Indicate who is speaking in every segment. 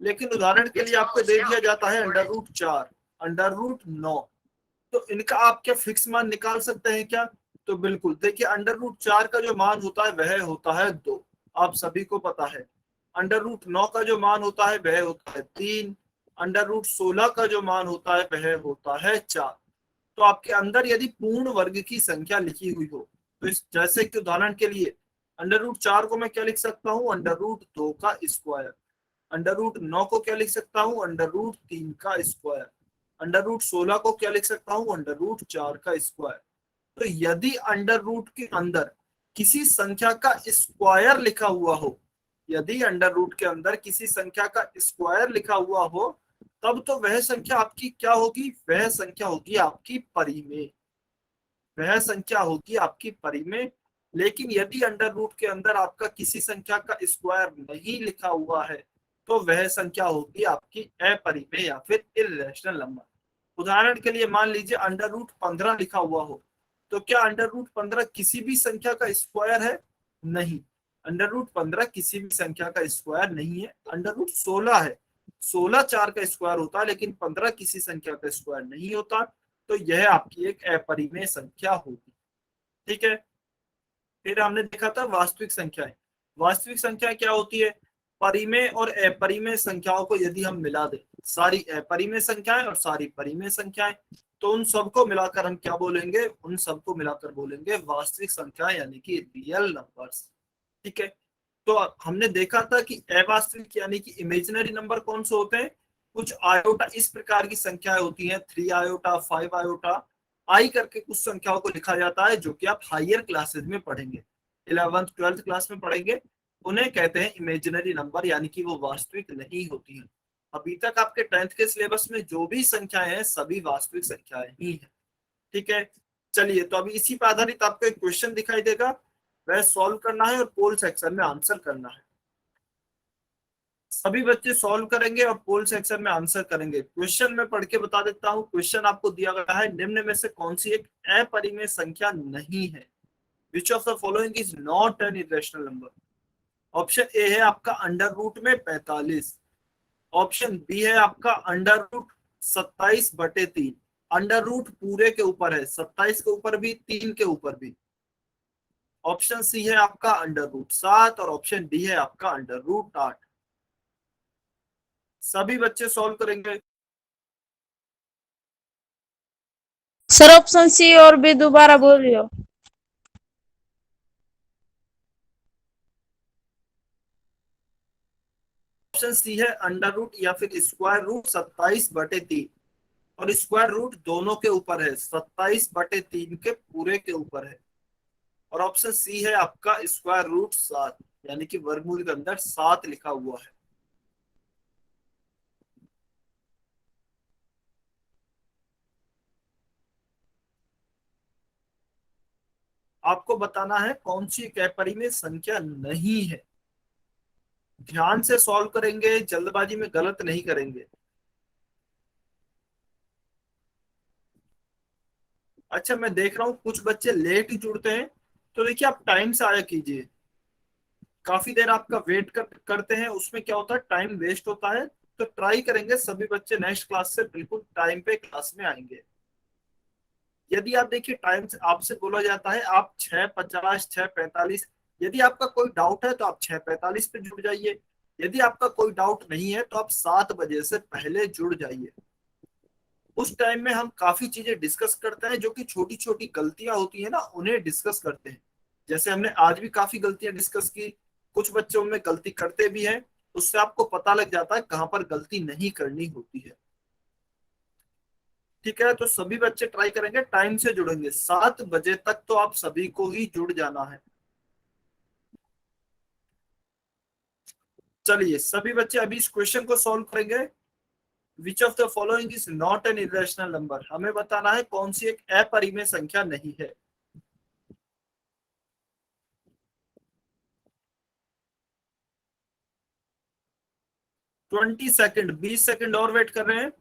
Speaker 1: लेकिन उदाहरण के लिए आपको दे दिया जाता है √4, √9, तो इनका आप क्या फिक्स मान निकाल सकते हैं क्या? तो बिल्कुल, देखिए √4 का जो मान होता है वह होता है 2, आप सभी को पता है। √9 का जो मान होता है वह होता है 3, √16 का जो मान होता है वह होता है 4। तो आपके अंदर यदि पूर्ण वर्ग की संख्या लिखी हुई हो, तो इस जैसे कि उदाहरण के लिए √4 को मैं क्या लिख सकता हूँ, √2 का स्क्वायर। √9 को क्या लिख सकता हूँ, √3 का स्क्वायर। √16 को क्या लिख सकता हूँ, √4 का स्क्वायर। तो यदि अंडर रूट के अंदर किसी संख्या का स्क्वायर लिखा हुआ हो, यदि अंडर रूट के अंदर किसी संख्या का स्क्वायर लिखा हुआ हो, तब तो वह संख्या आपकी क्या होगी, वह संख्या होगी आपकी परिमेय, वह संख्या होगी आपकी परिमेय। लेकिन यदि अंडर रूट के अंदर आपका किसी संख्या का स्क्वायर नहीं लिखा हुआ है, तो वह संख्या होगी आपकी अपरिमेय या फिर इर्रेशनल नंबर। उदाहरण के लिए मान लीजिए √15 लिखा हुआ हो, तो क्या √15 किसी भी संख्या का स्क्वायर है? नहीं, √15 किसी भी संख्या का स्क्वायर नहीं है। √16 है, 16 4 का स्क्वायर होता है, लेकिन 15 किसी संख्या का स्क्वायर नहीं होता। तो यह आपकी एक अपरिमेय संख्या होगी। ठीक है, फिर हमने देखा था वास्तविक संख्याएं। वास्तविक संख्या क्या होती है? परिमेय और अपरिमेय संख्याओं को यदि हम मिला दें, सारी अपरिमेय संख्याएं और सारी परिमेय संख्याएं, तो उन सबको मिलाकर हम क्या बोलेंगे, उन सबको मिलाकर बोलेंगे वास्तविक संख्याएं, यानी कि रियल नंबर्स। ठीक है, तो हमने देखा था कि अवास्तविक यानी कि इमेजिनरी नंबर कौन से होते हैं? कुछ आयोटा इस प्रकार की संख्याएं होती हैं, 3 आयोटा, 5 आयोटा, आई करके कुछ संख्याओं को लिखा जाता है, जो कि आप हायर क्लासेस में पढ़ेंगे, 11th 12th क्लास में पढ़ेंगे। उन्हें कहते हैं इमेजिनरी नंबर, यानी कि वो वास्तविक नहीं होती हैं। अभी तक आपके 10th के सिलेबस में जो भी संख्याएं हैं सभी वास्तविक संख्याएं ही हैं। ठीक है, चलिए, तो अभी इसी पर आधारित आपको एक क्वेश्चन दिखाई देगा, वह सॉल्व करना है और पोल सेक्शन में आंसर करना है। सभी बच्चे सॉल्व करेंगे और पोल सेक्शन में आंसर करेंगे। क्वेश्चन में पढ़ के बता देता हूँ। क्वेश्चन आपको दिया गया है, निम्न में से कौन सी एक अपरिमेय संख्या नहीं है? Which of the following is not an irrational number? Option A है आपका अंडर रूट में 45, ऑप्शन बी है आपका अंडर रूट 27/3, अंडर रूट पूरे के ऊपर है, 27 के ऊपर भी, 3 के ऊपर भी। ऑप्शन सी है आपका अंडर रूट 7 और ऑप्शन डी है आपका अंडर रूट 8। सभी बच्चे सॉल्व करेंगे।
Speaker 2: सर ऑप्शन सी और बी दोबारा बोलियो।
Speaker 1: ऑप्शन सी है अंडर रूट या फिर स्क्वायर रूट 27/3, और स्क्वायर रूट दोनों के ऊपर है, 27/3 के पूरे के ऊपर है। और ऑप्शन सी है आपका √7, यानी कि वर्गमूल के अंदर 7 लिखा हुआ है। आपको बताना है कौन सी एक अपरिमेय संख्या नहीं है। ध्यान से सॉल्व करेंगे, जल्दबाजी में गलत नहीं करेंगे। अच्छा, मैं देख रहा हूँ कुछ बच्चे लेट ही जुड़ते हैं, तो देखिए आप टाइम से आया कीजिए। काफी देर आपका वेट करते हैं, उसमें क्या होता है, टाइम वेस्ट होता है। तो ट्राई करेंगे सभी बच्चे नेक्स्ट क्लास से बिल्कुल टाइम पे क्लास में आएंगे। यदि आप देखिए टाइम से आपसे बोला जाता है आप 6:50, 6:45, यदि आपका कोई डाउट है तो आप 6:45 पे जुड़ जाइए। यदि आपका कोई डाउट नहीं है तो आप 7 बजे से पहले जुड़ जाइए। उस टाइम में हम काफी चीजें डिस्कस करते हैं, जो कि छोटी छोटी गलतियां होती है ना, उन्हें डिस्कस करते हैं। जैसे हमने आज भी काफी गलतियां डिस्कस की, कुछ बच्चे उनमें गलती करते भी हैं, उससे आपको पता लग जाता है कहाँ पर गलती नहीं करनी होती है। ठीक है, तो सभी बच्चे ट्राई करेंगे, टाइम से जुड़ेंगे, 7 बजे तक तो आप सभी को ही जुड़ जाना है। चलिए, सभी बच्चे अभी इस क्वेश्चन को सॉल्व करेंगे। Which of the following is not an irrational number? हमें बताना है कौन सी एक अपरिमेय संख्या नहीं है। 20 सेकंड, 20 सेकंड और वेट कर रहे हैं।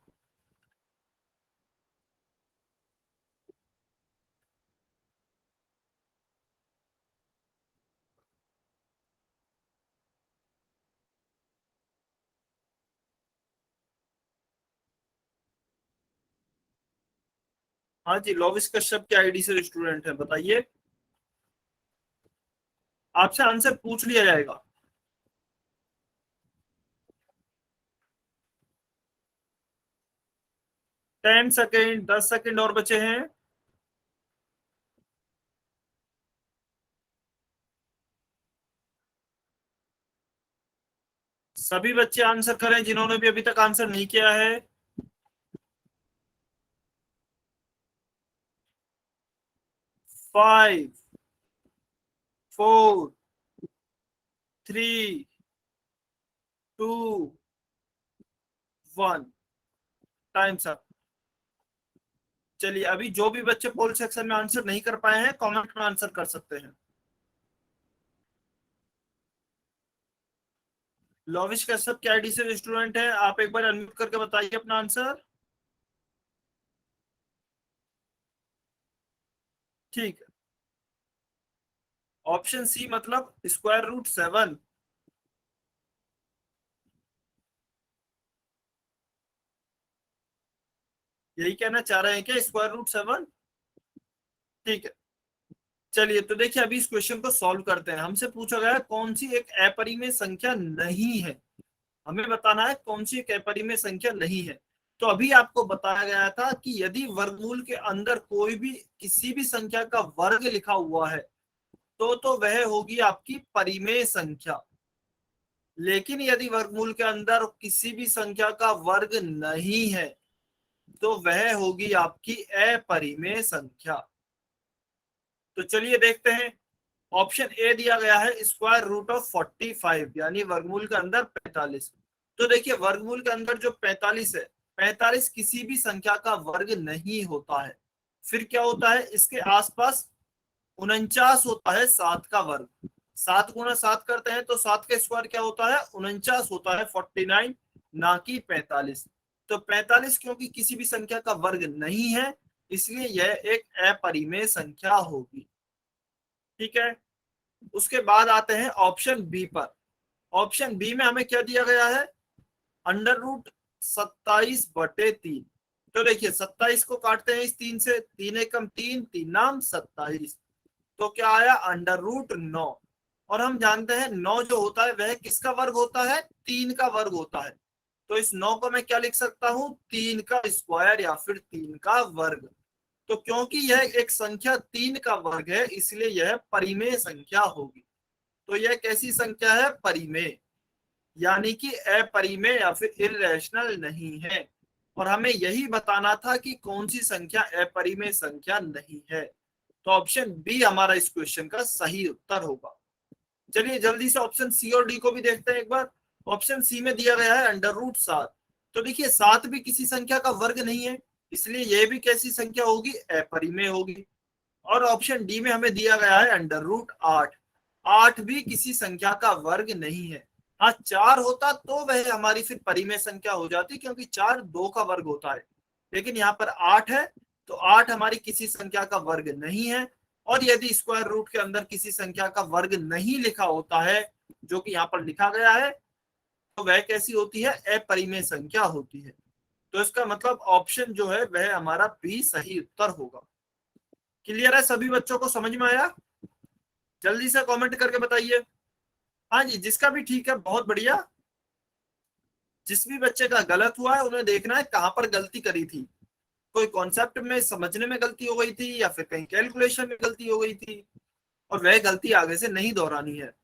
Speaker 1: हाँ जी, लोविस कश्यप के आईडी से स्टूडेंट है, बताइए। आपसे आंसर पूछ लिया जाएगा। 10 सेकेंड, 10 सेकेंड और बचे हैं। सभी बच्चे आंसर करें जिन्होंने भी अभी तक आंसर नहीं किया है। 5, 4, 3, 2, 1, टाइम्स अप। चलिए, अभी जो भी बच्चे पोल सेक्शन में आंसर नहीं कर पाए हैं, कमेंट में आंसर कर सकते हैं। लोविश कश्यप के आईडी से स्टूडेंट है, आप एक बार अनम्यूट करके बताइए अपना आंसर। ठीक है, ऑप्शन सी मतलब √7। यही कहना चाह रहे हैं क्या, √7? ठीक है, चलिए तो देखिए अभी इस क्वेश्चन को सॉल्व करते हैं। हमसे पूछा गया है कौन सी एक अपरिमेय संख्या नहीं है, हमें बताना है कौन सी एक अपरिमेय संख्या नहीं है। तो अभी आपको बताया गया था कि यदि वर्गमूल के अंदर कोई भी किसी भी संख्या का वर्ग लिखा हुआ है तो वह होगी आपकी परिमेय संख्या। लेकिन यदि वर्गमूल के अंदर किसी भी संख्या का वर्ग नहीं है तो वह होगी आपकी अपरिमेय संख्या। तो चलिए देखते हैं। ऑप्शन ए दिया गया है √45, यानी वर्गमूल के अंदर 45। तो देखिए वर्गमूल के अंदर जो 45 है, 45 किसी भी संख्या का वर्ग नहीं होता है। फिर क्या होता है, इसके आसपास 49 होता है 7 का वर्ग। 7 × 7 करते हैं तो 7 का स्क्वायर क्या होता है, 49 होता है, 49, ना कि 45। तो 45 क्योंकि किसी भी संख्या का वर्ग नहीं है, इसलिए यह एक अपरिमेय संख्या होगी। ठीक है, उसके बाद आते हैं ऑप्शन बी पर। ऑप्शन बी में हमें क्या दिया गया है, √27/3। तो देखिए 27 को काटते हैं इस 3 से, 3 एकम 3, 3 नाम 27। तो क्या आया, √9। और हम जानते हैं 9 जो होता है वह किसका वर्ग होता है, 3 का वर्ग होता है। तो इस 9 को मैं क्या लिख सकता हूं, 3 का स्क्वायर या फिर 3 का वर्ग। तो क्योंकि यह एक संख्या 3 का वर्ग है, इसलिए यह परिमेय संख्या होगी। तो यह कैसी संख्या है, परिमेय, यानी कि अपरिमेय या फिर इर्रेशनल नहीं है। और हमें यही बताना था कि कौन सी संख्या अपरिमेय संख्या नहीं है। तो ऑप्शन बी हमारा इस क्वेश्चन का सही उत्तर होगा। चलिए जल्दी से ऑप्शन सी और डी को भी देखते हैं एक बार। ऑप्शन सी में दिया गया है √7। तो देखिए 7 भी किसी संख्या का वर्ग नहीं है, इसलिए यह भी कैसी संख्या होगी, अपरिमेय होगी। और ऑप्शन डी में हमें दिया गया है √8। 8 भी किसी संख्या का वर्ग नहीं है। हाँ 4 होता तो वह हमारी फिर परिमेय संख्या हो जाती, क्योंकि 4 2 का वर्ग होता है। लेकिन यहाँ पर 8 है, तो 8 हमारी किसी संख्या का वर्ग नहीं है। और यदि स्क्वायर रूट के अंदर किसी संख्या का वर्ग नहीं लिखा होता है, जो कि यहाँ पर लिखा गया है, तो वह कैसी होती है, अपरिमेय संख्या होती है। तो इसका मतलब ऑप्शन जो है वह हमारा बी सही उत्तर होगा। क्लियर है, सभी बच्चों को समझ में आया? जल्दी से कमेंट करके बताइए। हाँ जी, जिसका भी ठीक है बहुत बढ़िया। जिस भी बच्चे का गलत हुआ है उन्हें देखना है कहां पर गलती करी थी। कोई कॉन्सेप्ट में समझने में गलती हो गई थी, या फिर कहीं कैलकुलेशन में गलती हो गई थी, और वह गलती आगे से नहीं दोहरानी है।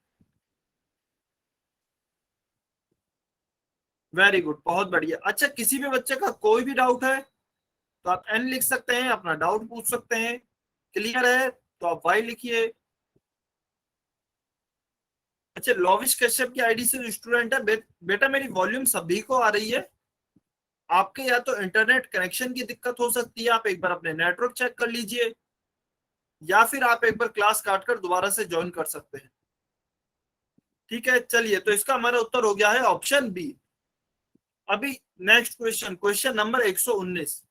Speaker 1: वेरी गुड, बहुत बढ़िया। अच्छा, किसी भी बच्चे का कोई भी डाउट है तो आप एन लिख सकते हैं, अपना डाउट पूछ सकते हैं। क्लियर है तो आप वाई लिखिए। अच्छा, लोविश कश्यप की आईडी से स्टूडेंट है। बेटा मेरी वॉल्यूम सभी को आ रही है। आपके या तो इंटरनेट कनेक्शन की दिक्कत हो सकती है, आप एक बार अपने नेटवर्क चेक कर लीजिए, या फिर आप एक बार क्लास काटकर दोबारा से ज्वाइन कर सकते हैं। ठीक है, चलिए तो इसका हमारा उत्तर हो गया है ऑप्शन बी। अभी नेक्स्ट क्वेश्चन, क्वेश्चन नंबर 119।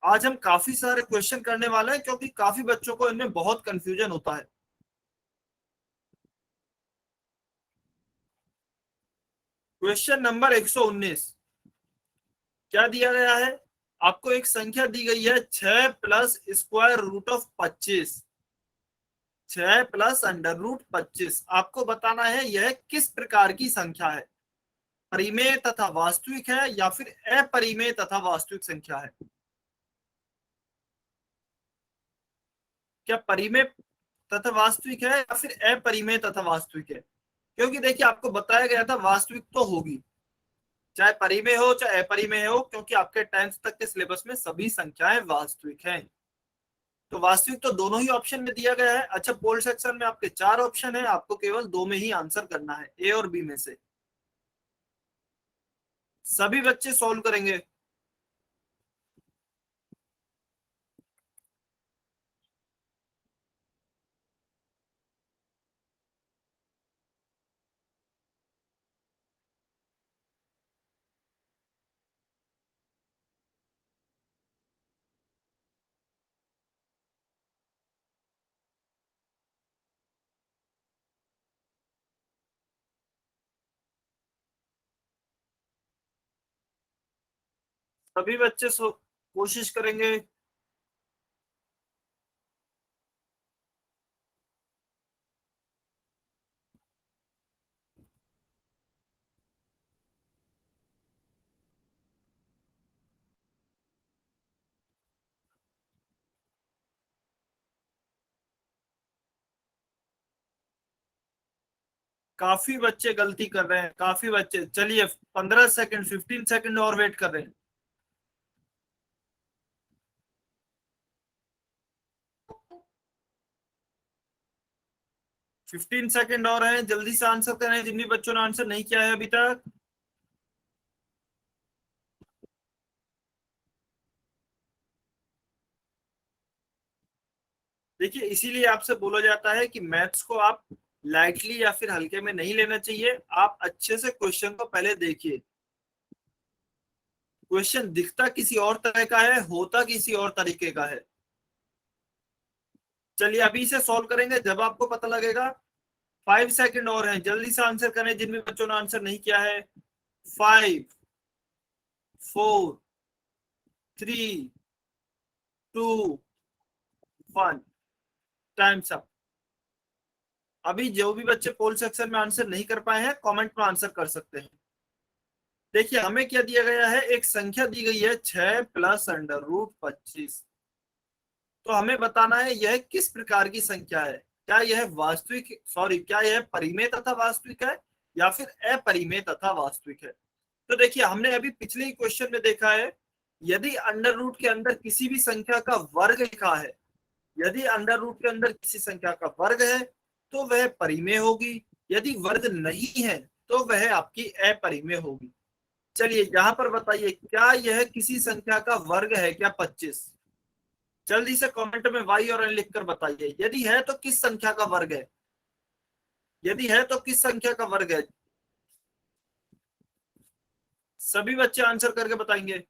Speaker 1: आज हम काफी सारे क्वेश्चन करने वाले हैं, क्योंकि काफी बच्चों को इनमें बहुत कंफ्यूजन होता है। क्वेश्चन नंबर 119 क्या दिया गया है, आपको एक संख्या दी गई है 6 plus square root of 25, 6 plus under root 25। आपको बताना है यह किस प्रकार की संख्या है, परिमेय तथा वास्तविक है या फिर अपरिमेय तथा वास्तविक संख्या है। क्या परिमेय तथा वास्तविक है या फिर अपरिमेय तथा वास्तविक है? क्योंकि देखिए आपको बताया गया था वास्तविक तो होगी, चाहे परिमेय हो चाहे अपरिमेय हो, क्योंकि आपके 10th तक के सिलेबस में सभी संख्याएं वास्तविक हैं। तो वास्तविक तो दोनों ही ऑप्शन में दिया गया है। अच्छा, पोल सेक्शन में आपके 4 ऑप्शन है, आपको केवल 2 में ही आंसर करना है, ए और बी में से। सभी बच्चे सॉल्व करेंगे। सभी बच्चे कोशिश करेंगे। काफी बच्चे गलती कर रहे हैं, काफी बच्चे। चलिए 15 सेकंड, 15 सेकंड और वेट कर रहे हैं। 15 सेकंड और हैं, जल्दी से आंसर करें जिन भी बच्चों ने आंसर नहीं किया है अभी तक। देखिए इसीलिए आपसे बोला जाता है कि मैथ्स को आप लाइटली या फिर हल्के में नहीं लेना चाहिए। आप अच्छे से क्वेश्चन को पहले देखिए। क्वेश्चन दिखता किसी और तरह का है, होता किसी और तरीके का है। चलिए अभी से सॉल्व करेंगे, जब आपको पता लगेगा। 5 सेकंड और हैं, जल्दी से आंसर करें जिन भी बच्चों ने आंसर नहीं किया है। 5, 4, 3, 2, 1, टाइम्स अप। अभी जो भी बच्चे पोल सेक्शन में आंसर नहीं कर पाए हैं, कमेंट में आंसर कर सकते हैं। देखिए हमें क्या दिया गया है, एक संख्या दी गई है 6 प्लस अंडर रूट 25। तो हमें बताना है यह किस प्रकार की संख्या है। क्या यह वास्तविक, सॉरी, क्या यह परिमेय तथा वास्तविक है या फिर अपरिमेय तथा वास्तविक है। तो देखिए हमने अभी पिछले ही क्वेश्चन में देखा है, यदि अंडर रूट के अंदर किसी भी संख्या का वर्ग लिखा है, यदि अंडर रूट के अंदर किसी संख्या का वर्ग है तो वह परिमेय होगी, यदि वर्ग नहीं है तो वह आपकी अपरिमेय होगी। चलिए यहाँ पर बताइए, क्या यह किसी संख्या का वर्ग है क्या 25? जल्दी से कमेंट में वाई और एन लिखकर बताइए। यदि है तो किस संख्या का वर्ग है, यदि है तो किस संख्या का वर्ग है। सभी बच्चे आंसर करके बताएंगे।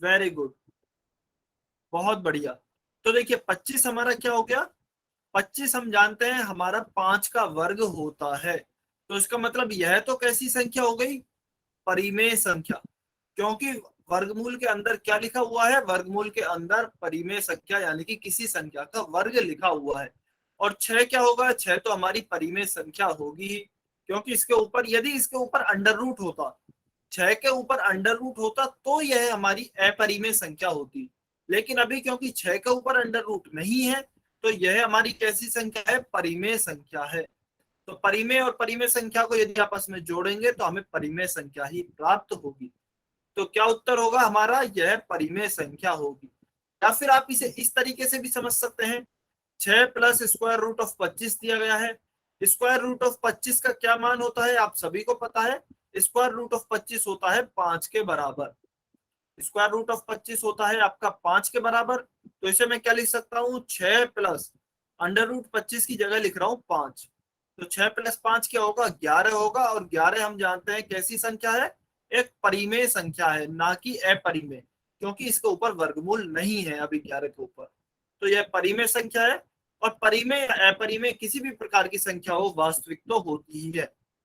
Speaker 1: वेरी गुड, बहुत बढ़िया। तो देखिए 25 हमारा क्या हो गया, 25 हम जानते हैं हमारा 5 का वर्ग होता है। तो इसका मतलब यह तो कैसी संख्या हो गई, परिमेय संख्या। क्योंकि वर्गमूल के अंदर क्या लिखा हुआ है, वर्गमूल के अंदर परिमेय संख्या यानी कि किसी संख्या का वर्ग लिखा हुआ है। और 6 क्या होगा, 6 तो हमारी परिमेय संख्या होगी ही, क्योंकि इसके ऊपर, यदि इसके ऊपर अंडर रूट होता, 6 के ऊपर अंडर रूट होता तो यह हमारी अपरिमेय संख्या होती। लेकिन अभी क्योंकि 6 के ऊपर अंडर रूट नहीं है तो यह हमारी कैसी संख्या है, परिमेय संख्या है। तो परिमेय और परिमेय संख्या को यदि आपस में जोड़ेंगे तो हमें परिमेय संख्या ही प्राप्त होगी। तो क्या उत्तर होगा हमारा, यह परिमेय संख्या होगी। या फिर आप इसे इस तरीके से भी समझ सकते हैं, 6 प्लस स्क्वायर रूट ऑफ 25 दिया गया है। स्क्वायर रूट ऑफ 25 का क्या मान होता है, आप सभी को पता है। स्क्वायर रूट ऑफ 25 होता है 5 के बराबर। स्क्वायर रूट ऑफ 25 होता है आपका 5 के बराबर। तो इसे मैं क्या लिख सकता हूँ, 6 प्लस अंडर रूट 25 की जगह लिख रहा हूँ 5। तो 6 प्लस 5 क्या होगा, 11 होगा। और 11 हम जानते हैं कैसी संख्या है, एक परिमेय संख्या है, ना कि अपरिमेय, क्योंकि इसके ऊपर वर्गमूल नहीं है अभी 11 के ऊपर। तो यह परिमेय संख्या है। और परिमेय या अपरिमेय किसी भी प्रकार की संख्या हो, वास्तविक तो होती ही है।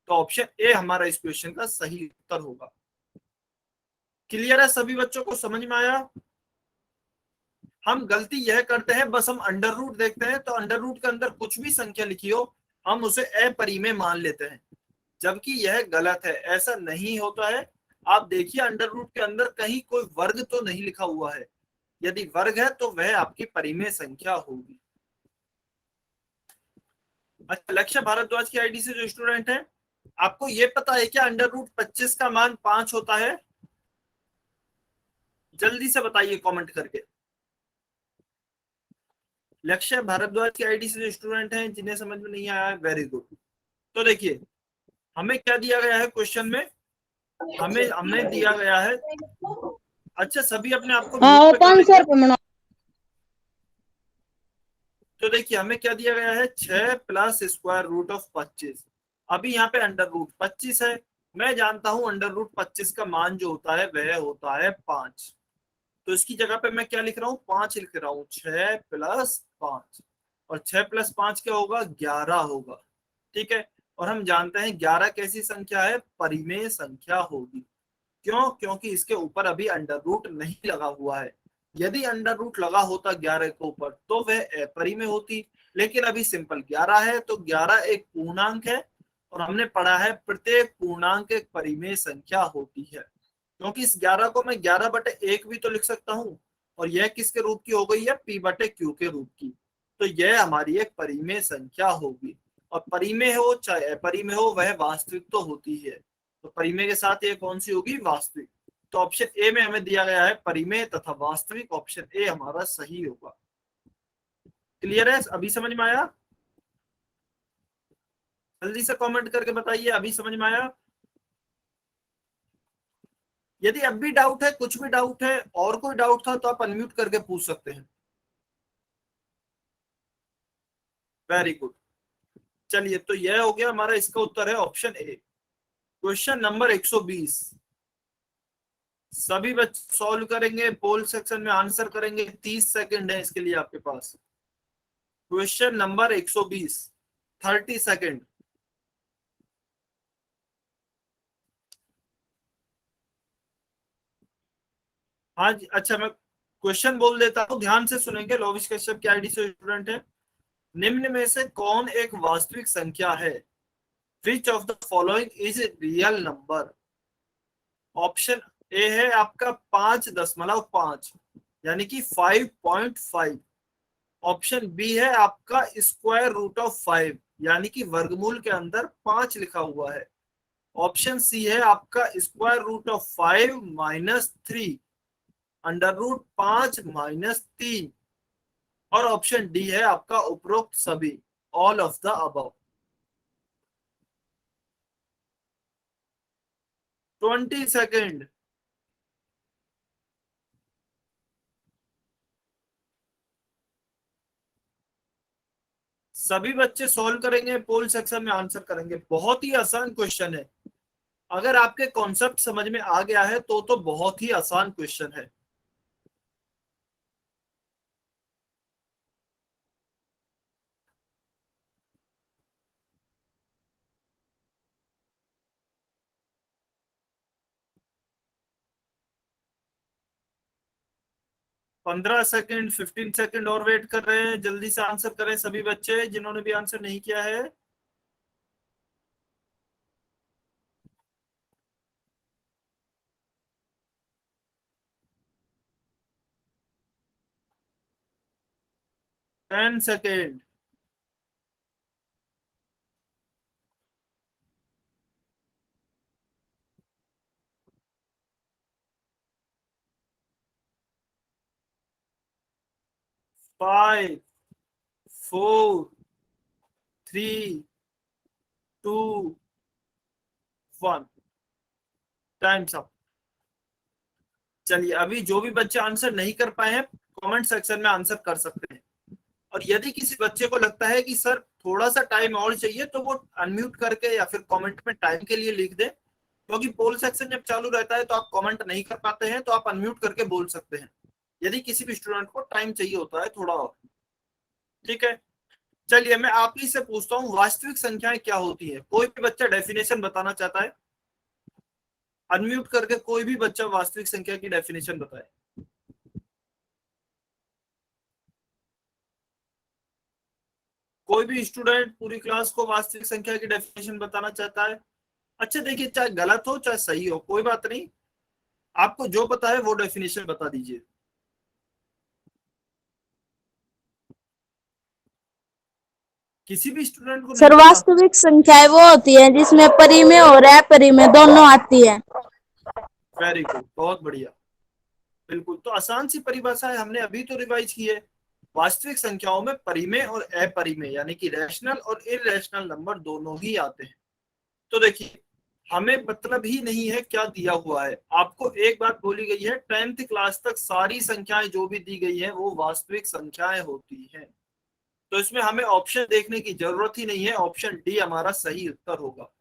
Speaker 1: तो ऑप्शन ए हमारा इस क्वेश्चन का सही उत्तर होगा। क्लियर है सभी बच्चों को, समझ में आया? हम गलती यह करते हैं, बस हम अंडर रूट देखते हैं तो अंडर रूट के अंदर कुछ भी संख्या लिखी हो हम उसे अपरिमेय मान लेते हैं, जबकि यह गलत है, ऐसा नहीं होता है। आप देखिए अंडर रूट के अंदर कहीं कोई वर्ग तो नहीं लिखा हुआ है, यदि वर्ग है तो वह आपकी परिमेय संख्या होगी। अच्छा, लक्ष्य भारद्वाज की आईडी से जो स्टूडेंट है, आपको ये पता है क्या अंडर रूट 25 का मान 5 होता है? जल्दी से बताइए कमेंट करके। लक्ष्य भारद्वाज की आईडी से जो स्टूडेंट हैं जिन्हें समझ में नहीं आया है, वेरी गुड। तो देखिए हमें क्या दिया गया है क्वेश्चन में, हमें दिया गया है। अच्छा, सभी अपने आप को
Speaker 2: हाँ
Speaker 1: म्यूट
Speaker 2: वो
Speaker 1: पे कर
Speaker 2: 500
Speaker 1: लेंगे।
Speaker 2: रुपये बना।
Speaker 1: तो देखिए हमें क्या दिया गया है, 6 प्लस स्क्वायर रूट ऑफ 25। अभी यहाँ पे अंडर रूट 25 है, मैं जानता हूं अंडर रूट 25 का मान जो होता है वह होता है 5। तो इसकी जगह पे मैं क्या लिख रहा हूँ, 5 लिख रहा हूँ, 6 प्लस 5। और 6 प्लस 5 क्या होगा, 11 होगा। ठीक है, और हम जानते हैं 11 कैसी संख्या है, परिमेय संख्या होगी। क्यों? क्योंकि इसके ऊपर अभी अंडर रूट नहीं लगा हुआ है। यदि अंडर रूट लगा होता 11 के ऊपर तो वह अपरिमेय होती, लेकिन अभी सिंपल 11 है तो 11 एक पूर्णांक है, और हमने पढ़ा है प्रत्येक पूर्णांक एक परिमेय संख्या होती है। क्योंकि इस 11 को मैं 11/1 भी तो लिख सकता हूँ, और यह किसके रूप की हो गई है, p/q के रूप की। तो यह हमारी एक परिमेय संख्या होगी, और परिमेय हो चाहे अपरिमेय हो वह वास्तविक तो होती है। तो परिमेय के साथ ये कौन सी होगी, वास्तविक। तो ऑप्शन ए में हमें दिया गया है परिमेय तथा वास्तविक, ऑप्शन ए हमारा सही होगा। क्लियर है, अभी समझ में आया? जल्दी से कमेंट करके बताइए अभी समझ में आया। यदि अब भी डाउट है, कुछ भी डाउट है, और कोई डाउट था तो आप अनम्यूट करके पूछ सकते हैं। Very good. चलिए, तो यह हो गया हमारा, इसका उत्तर है ऑप्शन ए। क्वेश्चन नंबर 120, सभी बच्चे सॉल्व करेंगे, पोल सेक्शन में आंसर करेंगे, 30 सेकंड है इसके लिए आपके पास। Question number 120, 30 second. हाँ जी, अच्छा मैं क्वेश्चन बोल देता हूँ, ध्यान से सुनेंगे। लोविश कश्यप की आईडी से स्टूडेंट है। निम्न में से कौन एक वास्तविक संख्या है? Which of the following is real number? Option A है आपका 5.5, यानी कि 5.5। ऑप्शन बी है आपका स्क्वायर रूट ऑफ 5, यानी कि वर्गमूल के अंदर 5 लिखा हुआ है। ऑप्शन सी है आपका square root of 5 - 3, under root 5 - 3। और ऑप्शन डी है आपका उपरोक्त सभी, all of the above. 20 second. सभी बच्चे सॉल्व करेंगे, पोल सेक्शन में आंसर करेंगे। बहुत ही आसान क्वेश्चन है, अगर आपके कॉन्सेप्ट समझ में आ गया है तो बहुत ही आसान क्वेश्चन है। पंद्रह सेकेंड, 15 सेकेंड और वेट कर रहे हैं, जल्दी से आंसर करें सभी बच्चे जिन्होंने भी आंसर नहीं किया है। 10 सेकेंड। 5, 4, 3, 2, 1। Times up. चलिए, अभी जो भी बच्चे आंसर नहीं कर पाए हैं कमेंट सेक्शन में आंसर कर सकते हैं। और यदि किसी बच्चे को लगता है कि सर थोड़ा सा टाइम और चाहिए तो वो अनम्यूट करके या फिर कमेंट में टाइम के लिए लिख दे, क्योंकि पोल सेक्शन जब चालू रहता है तो आप कमेंट नहीं कर पाते हैं, तो आप अनम्यूट करके बोल सकते हैं यदि किसी भी स्टूडेंट को टाइम चाहिए होता है थोड़ा और। ठीक है, चलिए मैं आप ही से पूछता हूँ, वास्तविक संख्याएं क्या होती है? कोई भी बच्चा डेफिनेशन बताना चाहता है? अनम्यूट करके कोई भी बच्चा वास्तविक संख्या की डेफिनेशन बताए। कोई भी स्टूडेंट पूरी क्लास को वास्तविक संख्या की डेफिनेशन बताना चाहता है? अच्छा देखिए, चाहे गलत हो चाहे सही हो, कोई बात नहीं, आपको जो पता है वो डेफिनेशन बता दीजिए। किसी भी स्टूडेंट को नहीं
Speaker 2: सर
Speaker 1: पता?
Speaker 2: वास्तविक संख्याएं वो होती है जिसमें परिमेय और अपरिमेय दोनों आती है।
Speaker 1: वेरी गुड, बहुत बढ़िया, बिल्कुल। तो आसान सी परिभाषा है, हमने अभी तो रिवाइज की है। वास्तविक संख्याओं में परिमेय और अपरिमेय यानी कि रैशनल और इरेशनल नंबर दोनों ही आते हैं। तो देखिए, हमें मतलब ही नहीं है क्या दिया हुआ है। आपको एक बात बोली गई है, 10th क्लास तक सारी संख्याएं जो भी दी गई है वो वास्तविक संख्याएं होती हैं। तो इसमें हमें ऑप्शन देखने की जरूरत ही नहीं है, ऑप्शन डी हमारा सही उत्तर होगा।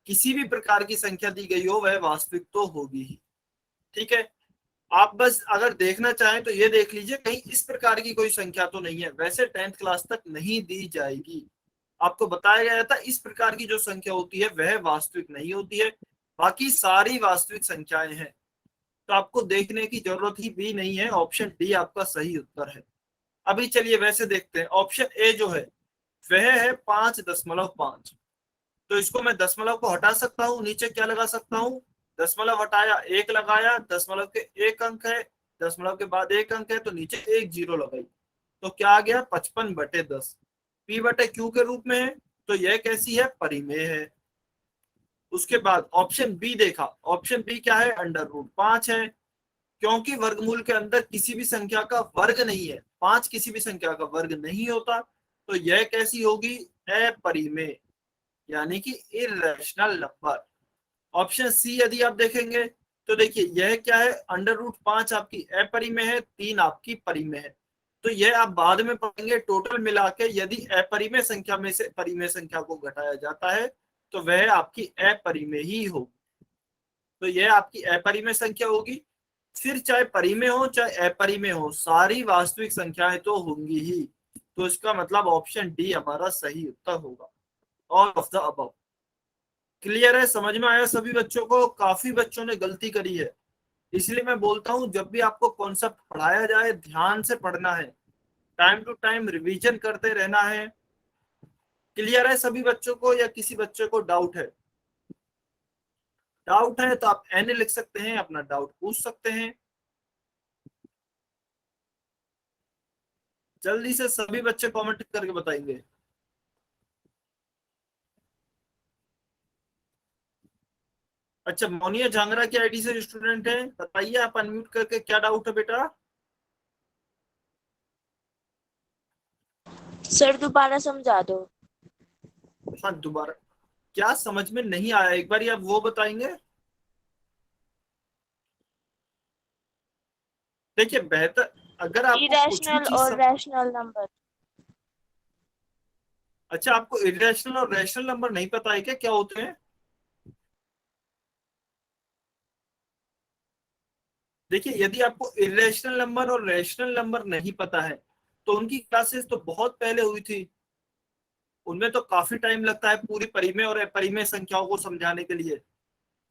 Speaker 1: किसी भी प्रकार की संख्या दी गई हो वह वास्तविक तो होगी ही। ठीक है, आप बस अगर देखना चाहें तो ये देख लीजिए कहीं इस प्रकार की कोई संख्या तो नहीं है। वैसे 10th क्लास तक नहीं दी जाएगी, आपको बताया गया था इस प्रकार की जो संख्या होती है वह वास्तविक नहीं होती है, बाकी सारी वास्तविक संख्याएं हैं। तो आपको देखने की जरूरत ही भी नहीं है, ऑप्शन डी आपका सही उत्तर है। अभी चलिए वैसे देखते हैं, ऑप्शन ए जो है वह है 5.5। तो इसको मैं दशमलव को हटा सकता हूँ, नीचे क्या लगा सकता हूँ, दशमलव हटाया एक लगाया, दशमलव के एक अंक है, दशमलव के बाद एक अंक है तो नीचे एक जीरो लगाई, तो क्या आ गया 55/10। पी बटे क्यू के रूप में है, तो यह कैसी है, परिमेय है। उसके बाद ऑप्शन बी देखा, ऑप्शन बी क्या है, √5 है। क्योंकि वर्गमूल के अंदर किसी भी संख्या का वर्ग नहीं है, 5 किसी भी संख्या का वर्ग नहीं होता, तो यह कैसी होगी, अपरिमेय यानी कि इरेशनल नंबर। ऑप्शन सी यदि आप देखेंगे तो देखिए यह क्या है, √5 आपकी अपरिमेय है, 3 आपकी परिमेय है। तो यह आप बाद में पढ़ेंगे, टोटल मिला के यदि अपरिमेय संख्या में से परिमेय संख्या को घटाया जाता है तो वह आपकी अपरिमेय ही होगी। तो यह आपकी अपरिमेय संख्या होगी। फिर चाहे परिमेय हो चाहे अपरिमेय हो, सारी वास्तविक संख्याएं तो होंगी ही। तो इसका मतलब ऑप्शन डी हमारा सही उत्तर होगा, all of the above. Clear है, समझ में आया सभी बच्चों को? काफी बच्चों ने गलती करी है, इसलिए मैं बोलता हूं जब भी आपको कॉन्सेप्ट पढ़ाया जाए ध्यान से पढ़ना है, टाइम टू टाइम रिवीजन करते रहना है। क्लियर है सभी बच्चों को या किसी बच्चे को डाउट है? डाउट है तो आप एन लिख सकते हैं, अपना डाउट पूछ सकते हैं। जल्दी से सभी बच्चे कमेंट करके बताएंगे। अच्छा, मोनिया झांगरा की आईडी से स्टूडेंट है, बताइए आप अनम्यूट करके, क्या डाउट है बेटा?
Speaker 2: सर दोबारा समझा दो।
Speaker 1: हाँ दोबारा, क्या समझ में नहीं आया एक बार आप वो बताएंगे? देखिए बेहतर, अगर आपको कुछ भी
Speaker 2: इरेशनल
Speaker 1: चीज
Speaker 2: और रैशनल नंबर।
Speaker 1: अच्छा, आपको इरेशनल और रैशनल नंबर नहीं पता है क्या क्या होते हैं? देखिए यदि आपको इरेशनल नंबर और रैशनल नंबर नहीं पता है तो उनकी क्लासेस तो बहुत पहले हुई थी, उनमें तो काफी टाइम लगता है पूरी परिमेय और अपरिमेय संख्याओं को समझाने के लिए।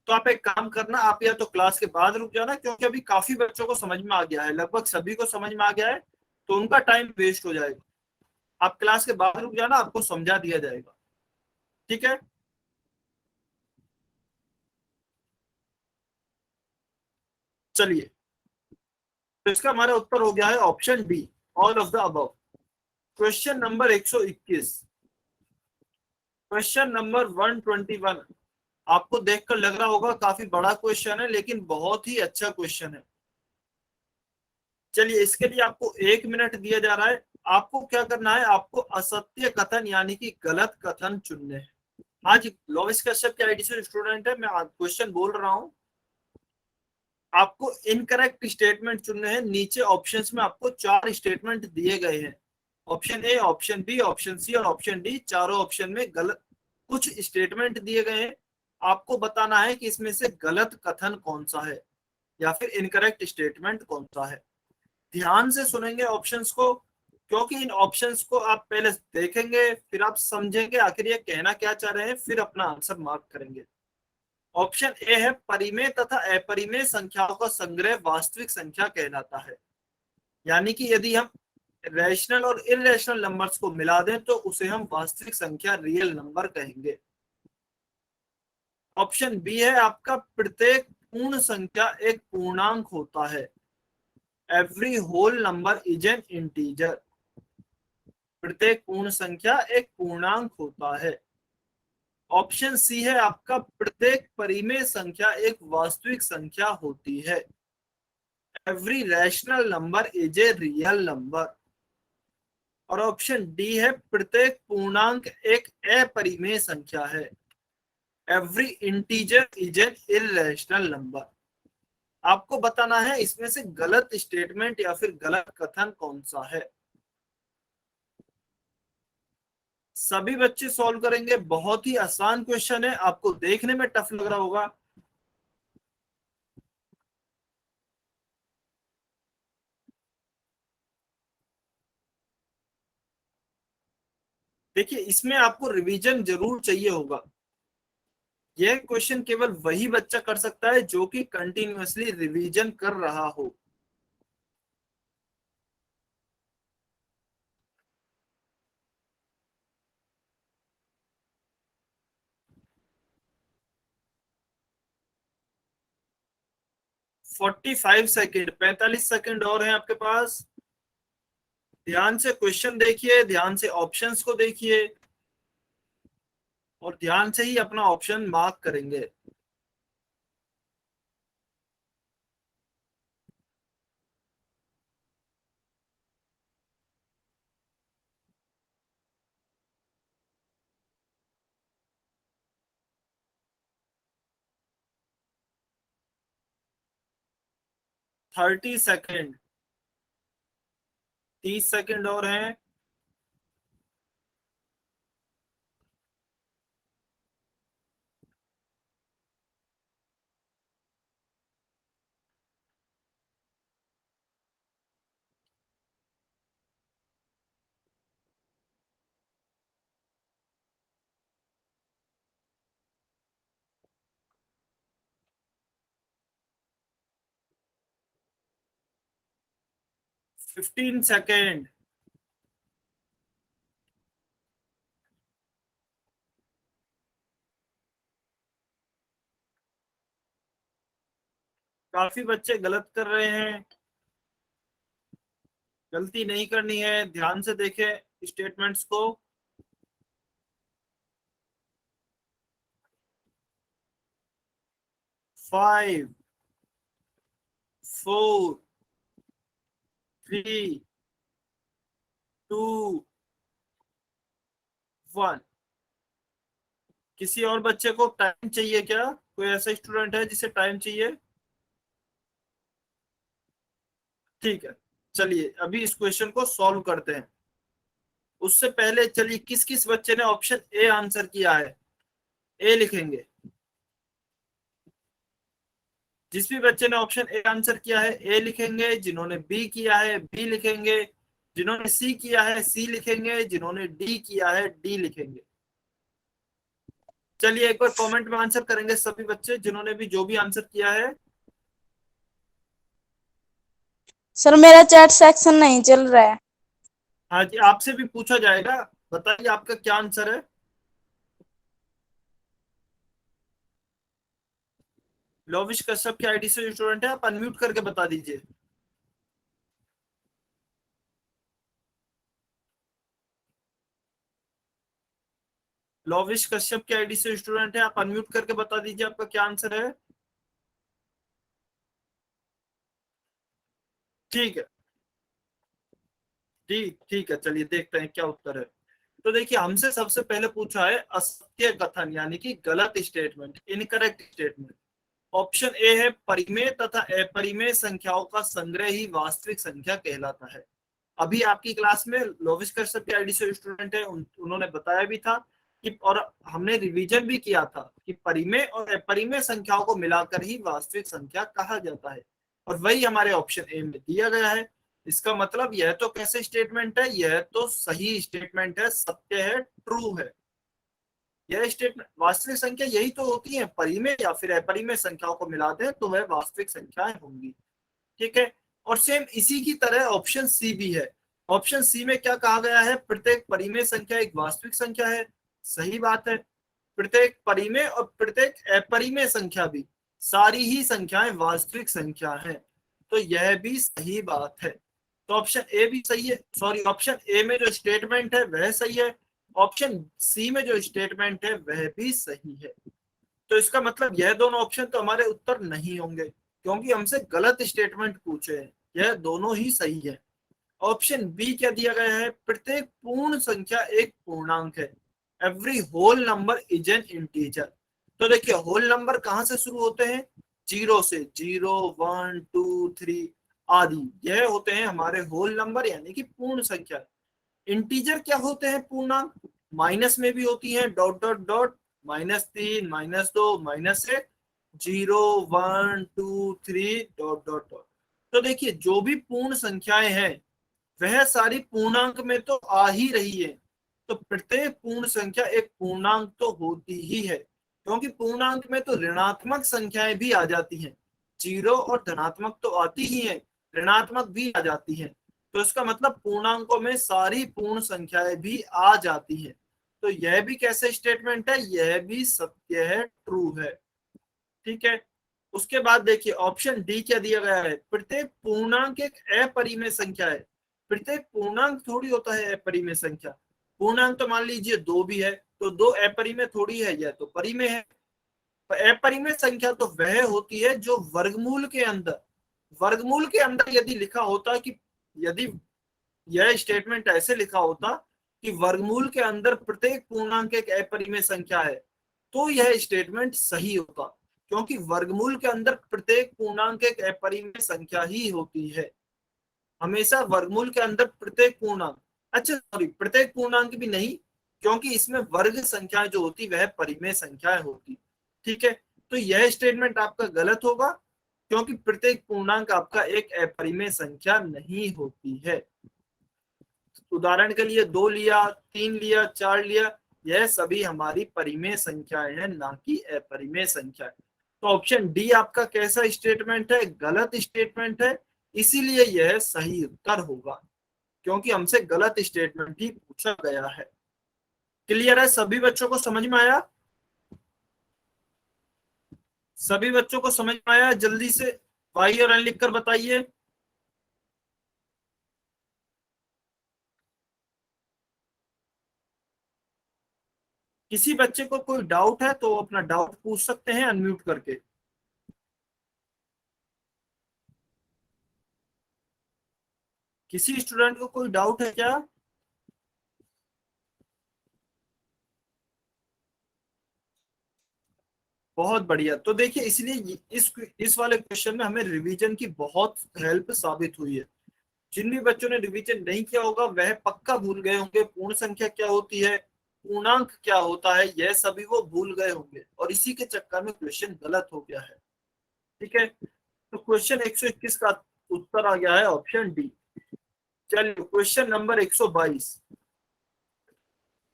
Speaker 1: तो आप एक काम करना, आप या तो क्लास के बाद रुक जाना, क्योंकि अभी काफी बच्चों को समझ में आ गया है, लगभग सभी को समझ में आ गया है, तो उनका टाइम वेस्ट हो जाएगा। आप क्लास के बाद रुक जाना, आपको समझा दिया जाएगा। ठीक है, चलिए, तो इसका हमारा उत्तर हो गया है option B, all of the above. Question number 121, question number 121। आपको देखकर लग रहा होगा काफी बड़ा क्वेश्चन है, लेकिन बहुत ही अच्छा क्वेश्चन है। चलिए, इसके लिए आपको 1 मिनट दिया जा रहा है। आपको क्या करना है, आपको असत्य कथन यानी कि गलत कथन चुनने हैं। आज लोविस कश्यप के आईडी से स्टूडेंट है, मैं क्वेश्चन बोल रहा हूं, आपको इनकरेक्ट स्टेटमेंट चुनने हैं। नीचे ऑप्शंस में आपको 4 स्टेटमेंट दिए गए हैं, option A, option B, option C और ऑप्शन डी। चारों ऑप्शन में गलत कुछ स्टेटमेंट दिए गए हैं, आपको बताना है कि इसमें से गलत कथन कौन सा है या फिर इनकरेक्ट स्टेटमेंट कौन सा है। ध्यान से सुनेंगे ऑप्शंस को, क्योंकि इन ऑप्शंस को आप पहले देखेंगे, फिर आप समझेंगे आखिर ये कहना क्या चाह रहे हैं, फिर अपना आंसर मार्क करेंगे। ऑप्शन ए है परिमेय तथा अपरिमेय संख्याओं का संग्रह वास्तविक संख्या कहलाता है। यानी कि यदि हम रैशनल और इरेशनल नंबर्स को मिला दें तो उसे हम वास्तविक संख्या, रियल नंबर कहेंगे। ऑप्शन बी है आपका प्रत्येक पूर्ण संख्या एक पूर्णांक होता है। Every whole number is an integer. प्रत्येक पूर्ण संख्या एक पूर्णांक होता है। ऑप्शन सी है आपका प्रत्येक परिमेय संख्या एक वास्तविक संख्या होती है। Every rational number is a real number. और ऑप्शन डी है प्रत्येक पूर्णांक एक अपरिमेय संख्या है। Every integer is an irrational number. आपको बताना है इसमें से गलत स्टेटमेंट या फिर गलत कथन कौन सा है। सभी बच्चे सॉल्व करेंगे, बहुत ही आसान क्वेश्चन है, आपको देखने में टफ लग रहा होगा। देखिए इसमें आपको रिवीजन जरूर चाहिए होगा। यह क्वेश्चन केवल वही बच्चा कर सकता है जो कि कंटिन्यूअसली रिवीजन कर रहा हो। फोर्टी 45 सेकेंड, 45 सेकेंड और हैं आपके पास। ध्यान से क्वेश्चन देखिए, ध्यान से ऑप्शंस को देखिए और ध्यान से ही अपना ऑप्शन मार्क करेंगे। थर्टी सेकेंड, 30 सेकेंड और हैं। Fifteen second. काफी बच्चे गलत कर रहे हैं, गलती नहीं करनी है, ध्यान से देखें स्टेटमेंट्स को। 5, 4, 3, 2, 1। किसी और बच्चे को टाइम चाहिए क्या? कोई ऐसा स्टूडेंट है जिसे टाइम चाहिए? ठीक है, चलिए अभी इस क्वेश्चन को सॉल्व करते हैं। उससे पहले चलिए किस किस बच्चे ने ऑप्शन ए आंसर किया है, ए लिखेंगे। जिस भी बच्चे ने ऑप्शन ए आंसर किया है ए लिखेंगे, जिन्होंने बी किया है बी लिखेंगे, जिन्होंने सी किया है सी लिखेंगे, जिन्होंने डी किया है डी लिखेंगे। चलिए एक बार कमेंट में आंसर करेंगे सभी बच्चे जिन्होंने भी जो भी आंसर किया है।
Speaker 2: सर मेरा चैट सेक्शन नहीं चल रहा है।
Speaker 1: हाँ जी, आपसे भी पूछा जाएगा, बताइए आपका क्या आंसर है। लोविश कश्यप की आईडी से स्टूडेंट है, आप अनम्यूट करके बता दीजिए। लोविश कश्यप की आईडी से स्टूडेंट है, आप अनम्यूट करके बता दीजिए आपका क्या आंसर है। ठीक है, ठीक ठीक है, चलिए देखते हैं क्या उत्तर है। तो देखिए हमसे सबसे पहले पूछा है असत्य कथन यानी कि गलत statement, incorrect statement. Option A है परिमेय तथा अपरिमेय संख्याओं का संग्रह ही वास्तविक संख्या कहलाता है। अभी आपकी क्लास में लोविश कश्यप की आईडी से स्टूडेंट है, उन्होंने बताया भी था कि, और हमने रिवीजन भी किया था कि परिमेय और अपरिमेय संख्याओं को मिलाकर ही वास्तविक संख्या कहा जाता है। और वही हमारे ऑप्शन ए में दिया गया है। इसका मतलब यह तो कैसे स्टेटमेंट है, यह तो सही स्टेटमेंट है, सत्य है, ट्रू है। यह स्टेटमेंट, वास्तविक संख्या यही तो होती है, परिमेय या फिर अपरिमेय संख्याओं को मिला दें तो वह वास्तविक संख्याएं होंगी। ठीक है। और सेम इसी की तरह ऑप्शन सी भी है। ऑप्शन सी में क्या कहा गया है, प्रत्येक परिमेय संख्या एक वास्तविक संख्या है। सही बात है। प्रत्येक परिमेय और प्रत्येक अपरिमेय संख्या भी, सारी ही संख्याएं वास्तविक संख्या है। तो यह भी सही बात है। तो ऑप्शन ए भी सही है, सॉरी ऑप्शन ए में जो स्टेटमेंट है वह सही है, ऑप्शन सी में जो स्टेटमेंट है वह भी सही है। तो इसका मतलब यह दोनों ऑप्शन तो हमारे उत्तर नहीं होंगे, क्योंकि हमसे गलत स्टेटमेंट पूछे हैं। यह दोनों ही सही है। ऑप्शन बी क्या दिया गया है, प्रत्येक पूर्ण संख्या एक पूर्णांक है। Every whole number is an integer. तो देखिए होल नंबर कहां से शुरू होते हैं, जीरो से, 0, 1, 2, 3 आदि, यह होते हैं हमारे होल नंबर यानी कि पूर्ण संख्या। इंटीजर क्या होते हैं, पूर्णांक। माइनस में भी होती है, dot dot dot, -3, -2, -1, 0, 1, 2, 3 dot dot dot. तो देखिए जो भी पूर्ण संख्याएं हैं वह सारी पूर्णांक में तो आ ही रही है। तो प्रत्येक पूर्ण संख्या एक पूर्णांक तो होती ही है, क्योंकि पूर्णांक में तो ऋणात्मक संख्याएं भी आ जाती हैं। जीरो और धनात्मक तो आती ही है, ऋणात्मक भी आ जाती है। तो इसका मतलब पूर्णांकों में सारी पूर्ण संख्याएं भी आ जाती हैं। तो यह भी कैसे स्टेटमेंट है, यह भी सत्य है, ट्रू है। ठीक है। उसके बाद देखिए ऑप्शन डी क्या दिया गया है, प्रत्येक पूर्णांक एक अपरिमेय संख्या है। प्रत्येक पूर्णांक थोड़ी होता है अपरिमेय संख्या। पूर्णांक तो मान लीजिए दो भी है, तो दो अपरिमेय थोड़ी है, यह तो परिमेय है। अपरिमेय संख्या तो वह होती है जो वर्गमूल के अंदर, वर्गमूल के अंदर यदि लिखा होता कि, यदि यह स्टेटमेंट ऐसे लिखा होता कि वर्गमूल के अंदर प्रत्येक पूर्णांक एक अपरिमेय संख्या है, तो यह स्टेटमेंट सही होता, क्योंकि वर्गमूल के अंदर प्रत्येक पूर्णांक एक अपरिमेय संख्या ही होती है। हमेशा वर्गमूल के अंदर प्रत्येक पूर्णांक, अच्छा सॉरी प्रत्येक पूर्णांक भी नहीं, क्योंकि इसमें वर्ग संख्या जो होती वह परिमेय संख्याएं होती। ठीक है। तो यह स्टेटमेंट आपका गलत होगा, क्योंकि प्रत्येक पूर्णांक आपका एक अपरिमेय संख्या नहीं होती है। उदाहरण के लिए 2 लिया, 3 लिया, 4 लिया, यह सभी हमारी परिमेय संख्याएं हैं, ना कि अपरिमेय संख्या। तो ऑप्शन डी आपका कैसा स्टेटमेंट है, गलत स्टेटमेंट है। इसीलिए यह सही उत्तर होगा, क्योंकि हमसे गलत स्टेटमेंट ही पूछा गया है। क्लियर है, सभी बच्चों को समझ में आया, सभी बच्चों को समझ में आया, जल्दी से वाई और एन लिखकर बताइए। किसी बच्चे को कोई डाउट है तो अपना डाउट पूछ सकते हैं अनम्यूट करके। किसी स्टूडेंट को कोई डाउट है क्या? बहुत बढ़िया। तो देखिए इसलिए इस वाले क्वेश्चन में हमें रिवीजन की बहुत हेल्प साबित हुई है। जिन भी बच्चों ने रिवीजन नहीं किया होगा वह पक्का भूल गए होंगे पूर्ण संख्या क्या होती है, पूर्णांक क्या होता है, यह सभी वो भूल गए होंगे, और इसी के चक्कर में क्वेश्चन गलत हो गया है। ठीक है। तो क्वेश्चन 121 का उत्तर आ गया है ऑप्शन डी। चलिए क्वेश्चन नंबर 122,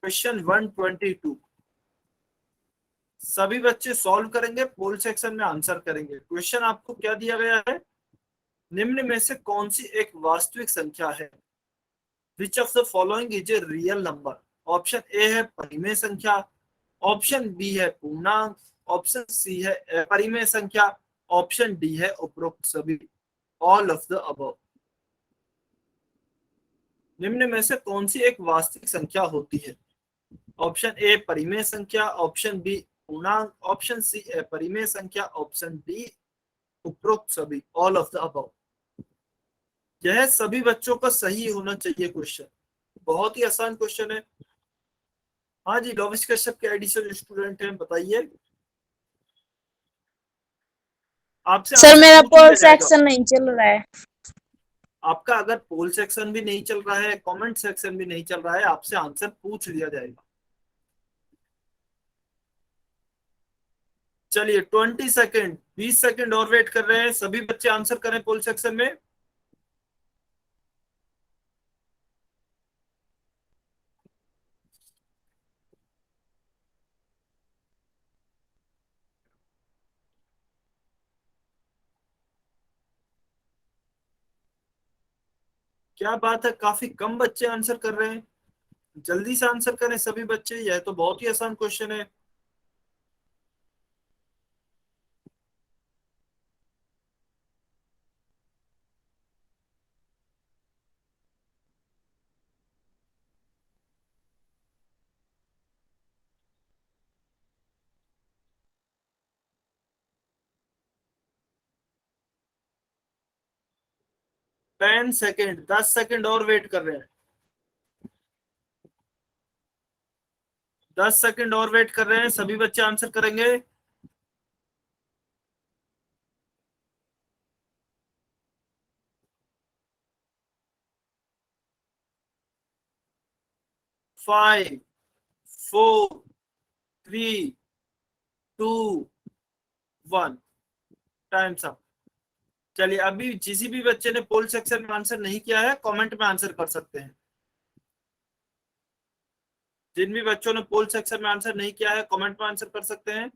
Speaker 1: क्वेश्चन 122 सभी बच्चे सॉल्व करेंगे, पोल सेक्शन में आंसर करेंगे। क्वेश्चन आपको क्या दिया गया है, निम्न में से कौन सी एक वास्तविक संख्या है, which of the following is a real number. Option A है परिमेय संख्या, ऑप्शन बी है पूर्णांक, ऑप्शन सी है अपरिमेय संख्या, ऑप्शन डी है उपरोक्त सभी, ऑल ऑफ द अबव। निम्न में से कौन सी एक वास्तविक संख्या होती है, ऑप्शन ए परिमेय संख्या, ऑप्शन बी पूर्णांक, ऑप्शन सी अपरिमेय संख्या, ऑप्शन डी उपरोक्त सभी, ऑल ऑफ द अबव। यह सभी बच्चों का सही होना चाहिए क्वेश्चन, बहुत ही आसान क्वेश्चन है। हाँ जी, लोविस कश्यप के आईडी से जो स्टूडेंट हैं बताइए, आपसे
Speaker 2: सर
Speaker 1: आंसर
Speaker 2: मेरा
Speaker 1: पूछ
Speaker 2: पोल
Speaker 1: लिया जाएगा।
Speaker 2: सेक्शन नहीं चल रहा है।
Speaker 1: आपका अगर पोल सेक्शन भी नहीं चल रहा है, कमेंट सेक्शन भी नहीं चल रहा है, आपसे आंसर पूछ लिया जाएगा। चलिए 20 सेकेंड, 20 सेकेंड और वेट कर रहे हैं, सभी बच्चे आंसर करें पोल सेक्शन में। क्या बात है, काफी कम बच्चे आंसर कर रहे हैं। जल्दी से आंसर करें सभी बच्चे, यह तो बहुत ही आसान क्वेश्चन है। टेन सेकेंड, 10 सेकेंड और वेट कर रहे हैं। 10 सेकेंड और वेट कर रहे हैं, सभी बच्चे आंसर करेंगे। 5, 4, 3, 2, 1। Time up. चलिए, अभी जिस भी बच्चे ने पोल सेक्शन में आंसर नहीं किया है, कमेंट में आंसर कर सकते हैं। जिन भी बच्चों ने पोल सेक्शन में आंसर नहीं किया है, कमेंट में आंसर कर सकते हैं।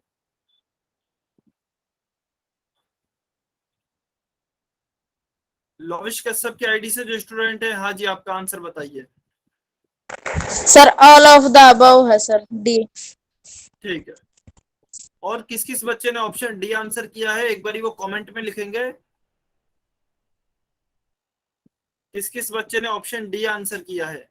Speaker 1: लोविश कश्यप की आईडी से जो स्टूडेंट है, हाँ जी, आपका आंसर बताइए।
Speaker 2: Sir all of the above है सर, डी।
Speaker 1: ठीक है। और किस किस बच्चे ने ऑप्शन डी आंसर किया है, एक बारी वो कमेंट में लिखेंगे। किस किस बच्चे ने ऑप्शन डी आंसर किया है।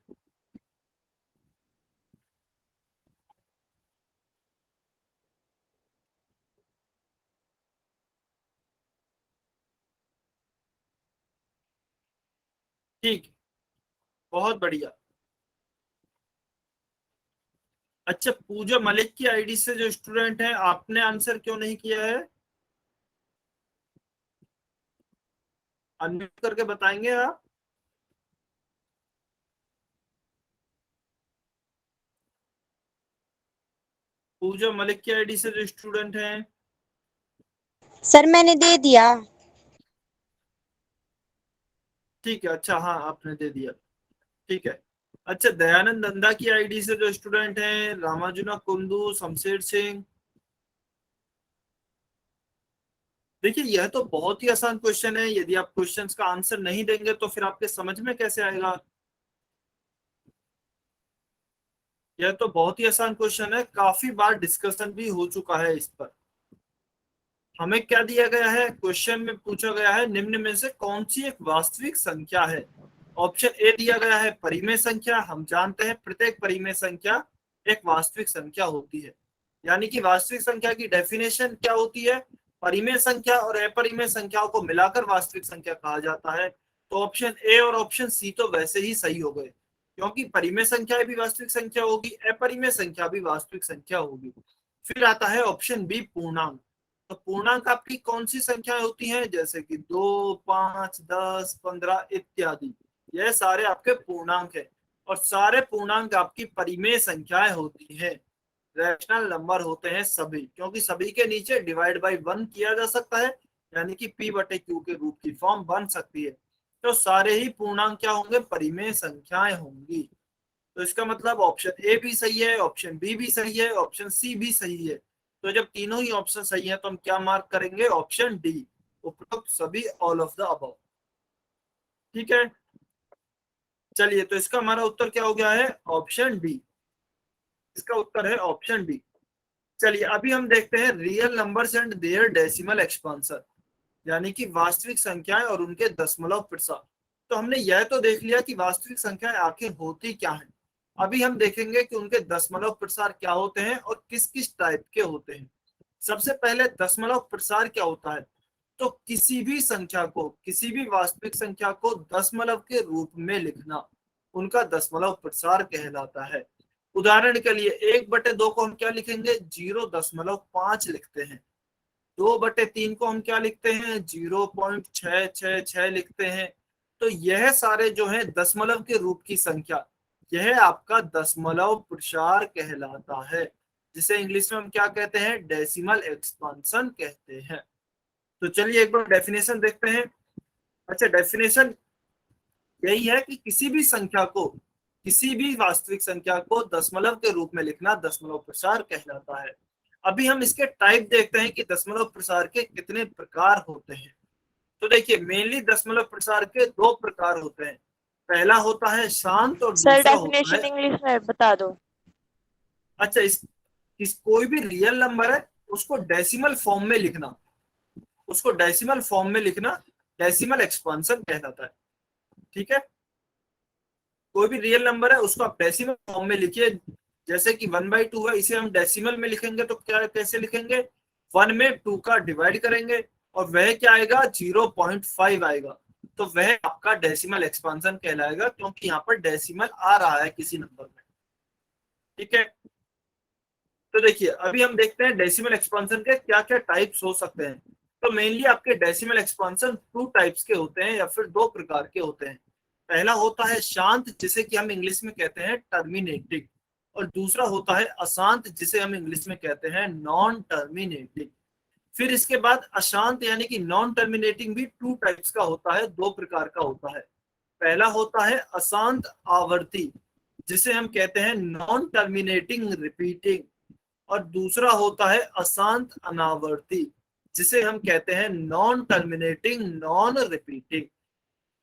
Speaker 1: ठीक, बहुत बढ़िया। अच्छा, पूजा मलिक की आईडी से जो स्टूडेंट है, आपने आंसर क्यों नहीं किया है? अनम्यूट करके बताएंगे आप। पूजा मलिक की आईडी से जो स्टूडेंट है।
Speaker 2: सर मैंने दे दिया।
Speaker 1: ठीक है, अच्छा, हाँ आपने दे दिया। ठीक है। अच्छा, दयानंद नंदा की आईडी से जो स्टूडेंट है, रामाजुना कुंदू, शमशेर सिंह। देखिए, यह तो बहुत ही आसान क्वेश्चन है, यदि आप क्वेश्चंस का आंसर नहीं देंगे तो फिर आपके समझ में कैसे आएगा। यह तो बहुत ही आसान क्वेश्चन है, काफी बार डिस्कशन भी हो चुका है इस पर। हमें क्या दिया गया है, क्वेश्चन में पूछा गया है निम्न में से कौन सी एक वास्तविक संख्या है। ऑप्शन ए दिया गया है परिमेय संख्या। हम जानते हैं प्रत्येक परिमेय संख्या एक वास्तविक संख्या होती है। यानी कि वास्तविक संख्या की डेफिनेशन क्या होती है, परिमेय संख्या और अपरिमेय संख्याओं को मिलाकर वास्तविक संख्या कहा जाता है। तो ऑप्शन ए और ऑप्शन सी तो वैसे ही सही हो गए, क्योंकि परिमेय संख्या भी वास्तविक संख्या होगी, अपरिमेय संख्या भी वास्तविक संख्या होगी। फिर आता है ऑप्शन बी, पूर्णांक। तो पूर्णांक आपकी कौन सी संख्याएं होती हैं, जैसे कि 2, 5, 10, 15 इत्यादि। यह सारे आपके पूर्णांक है। और सारे पूर्णांक आपकी परिमेय संख्याएं होती हैं। रैशनल नंबर होते हैं सभी, क्योंकि सभी के नीचे डिवाइड बाई 1 किया जा सकता है, यानी कि p बटे क्यू के रूप की फॉर्म बन सकती है। तो सारे ही पूर्णांक क्या होंगे, परिमेय संख्याएं होंगी। तो इसका मतलब ऑप्शन ए भी सही है, ऑप्शन बी भी सही है, ऑप्शन सी भी सही है। तो जब तीनों ही ऑप्शन सही है तो हम क्या मार्क करेंगे, ऑप्शन डी, उपरोक्त सभी, ऑल ऑफ द अबव। ठीक है। चलिए, तो इसका हमारा उत्तर क्या हो गया है, ऑप्शन डी। इसका उत्तर है ऑप्शन डी। चलिए, अभी हम देखते हैं real numbers and their decimal expansion, यानी कि वास्तविक संख्याएं और उनके दशमलव प्रसार। तो हमने यह तो देख लिया कि वास्तविक संख्याएं आखिर होती क्या हैं। अभी हम देखेंगे कि उनके दशमलव प्रसार क्या होते हैं और किस किस टाइप के होते हैं। सबसे पहले दशमलव प्रसार क्या होता है। तो किसी भी संख्या को, किसी भी वास्तविक संख्या को दशमलव के रूप में लिखना, उनका दशमलव प्रसार कहलाता है। उदाहरण के लिए 1/2 को हम क्या लिखेंगे, 0.5 लिखते हैं। 2/3 को हम क्या लिखते हैं, 0.666 लिखते हैं। तो यह सारे जो है दशमलव के रूप की संख्या, यह आपका दशमलव प्रसार कहलाता है, जिसे इंग्लिश में हम क्या कहते हैं, डेसिमल एक्सपांशन कहते हैं। तो चलिए एक बार डेफिनेशन देखते हैं। अच्छा, डेफिनेशन यही है कि किसी भी संख्या को, किसी भी वास्तविक संख्या को दशमलव के रूप में लिखना दशमलव प्रसार कहलाता है। अभी हम इसके टाइप देखते हैं कि दशमलव प्रसार के कितने प्रकार होते हैं। तो देखिए, मेनली दशमलव प्रसार के दो प्रकार होते हैं। पहला होता है शांत और
Speaker 3: सर
Speaker 1: दूसरा होता
Speaker 3: डेफिनेशन
Speaker 1: है,
Speaker 3: इंग्लिश में बता दो।
Speaker 1: अच्छा इस कोई भी रियल नंबर है उसको डेसिमल फॉर्म में लिखना, उसको डेसिमल फॉर्म में लिखना डेसिमल एक्सपांशन कहलाता है। ठीक है, कोई भी रियल नंबर है उसको आप डेसिमल फॉर्म में लिखिए। जैसे कि 1/2 है, इसे हम डेसिमल में लिखेंगे तो क्या कैसे लिखेंगे, 1 में 2 का डिवाइड करेंगे और वह क्या आएगा 0.5 आएगा, तो वह आपका डेसिमल एक्सपांशन कहलाएगा, क्योंकि यहाँ पर डेसिमल आ रहा है किसी नंबर में। ठीक है, तो देखिए अभी हम देखते हैं डेसिमल एक्सपांशन के क्या क्या टाइप्स हो सकते हैं। तो मेनली आपके डेसिमल एक्सपांशन 2 टाइप्स के होते हैं या फिर 2 प्रकार के होते हैं। पहला होता है शांत, जिसे कि हम इंग्लिश में कहते हैं टर्मिनेटिंग, और दूसरा होता है अशांत, जिसे हम इंग्लिश में कहते हैं नॉन टर्मिनेटिंग। फिर इसके बाद अशांत यानी कि नॉन टर्मिनेटिंग भी 2 टाइप्स का होता है, 2 प्रकार का होता है। पहला होता है अशांत आवर्ती, जिसे हम कहते हैं नॉन टर्मिनेटिंग रिपीटिंग, और दूसरा होता है अशांत अनावर्ती, जिसे हम कहते हैं नॉन टर्मिनेटिंग नॉन रिपीटिंग।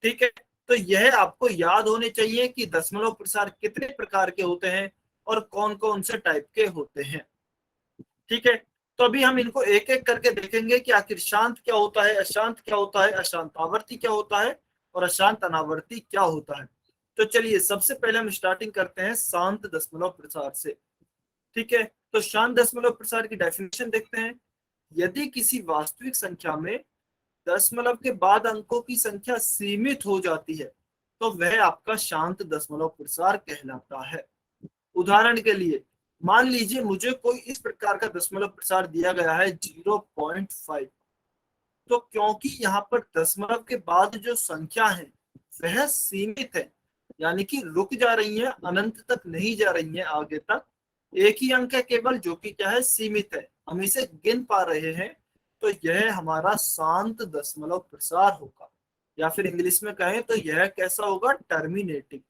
Speaker 1: ठीक है, तो यह आपको याद होने चाहिए कि दशमलव प्रसार कितने प्रकार के होते हैं और कौन कौन से टाइप के होते हैं। ठीक है, तो अभी हम इनको एक एक करके देखेंगे कि आखिर शांत क्या होता है, अशांत क्या होता है, अशांत आवर्ती क्या होता है और अशांत अनावर्ती क्या होता है। तो चलिए सबसे पहले हम स्टार्टिंग करते हैं शांत दशमलव प्रसार से। ठीक है, तो शांत दशमलव प्रसार की डेफिनेशन देखते हैं। यदि किसी वास्तविक संख्या में दशमलव के बाद अंकों की संख्या सीमित हो जाती है तो वह आपका शांत दशमलव प्रसार कहलाता है। उदाहरण के लिए मान लीजिए मुझे कोई इस प्रकार का दशमलव प्रसार दिया गया है 0.5, तो क्योंकि यहाँ पर दशमलव के बाद जो संख्या है वह सीमित है, यानी कि रुक जा रही है, अनंत तक नहीं जा रही है आगे तक, एक ही अंक है केवल जो कि क्या है सीमित है, हम इसे गिन पा रहे हैं, तो यह हमारा शांत दशमलव प्रसार होगा, या फिर इंग्लिश में कहें तो यह कैसा होगा टर्मिनेटिंग।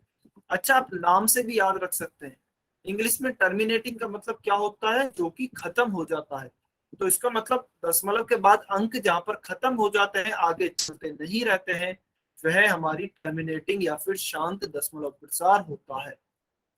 Speaker 1: अच्छा आप नाम से भी याद रख सकते हैं, इंग्लिश में टर्मिनेटिंग का मतलब क्या होता है, जो कि खत्म हो जाता है, तो इसका मतलब दशमलव के बाद अंक जहां पर खत्म हो जाते हैं आगे चलते नहीं रहते हैं, वह हमारी टर्मिनेटिंग या फिर शांत दशमलव प्रसार होता है।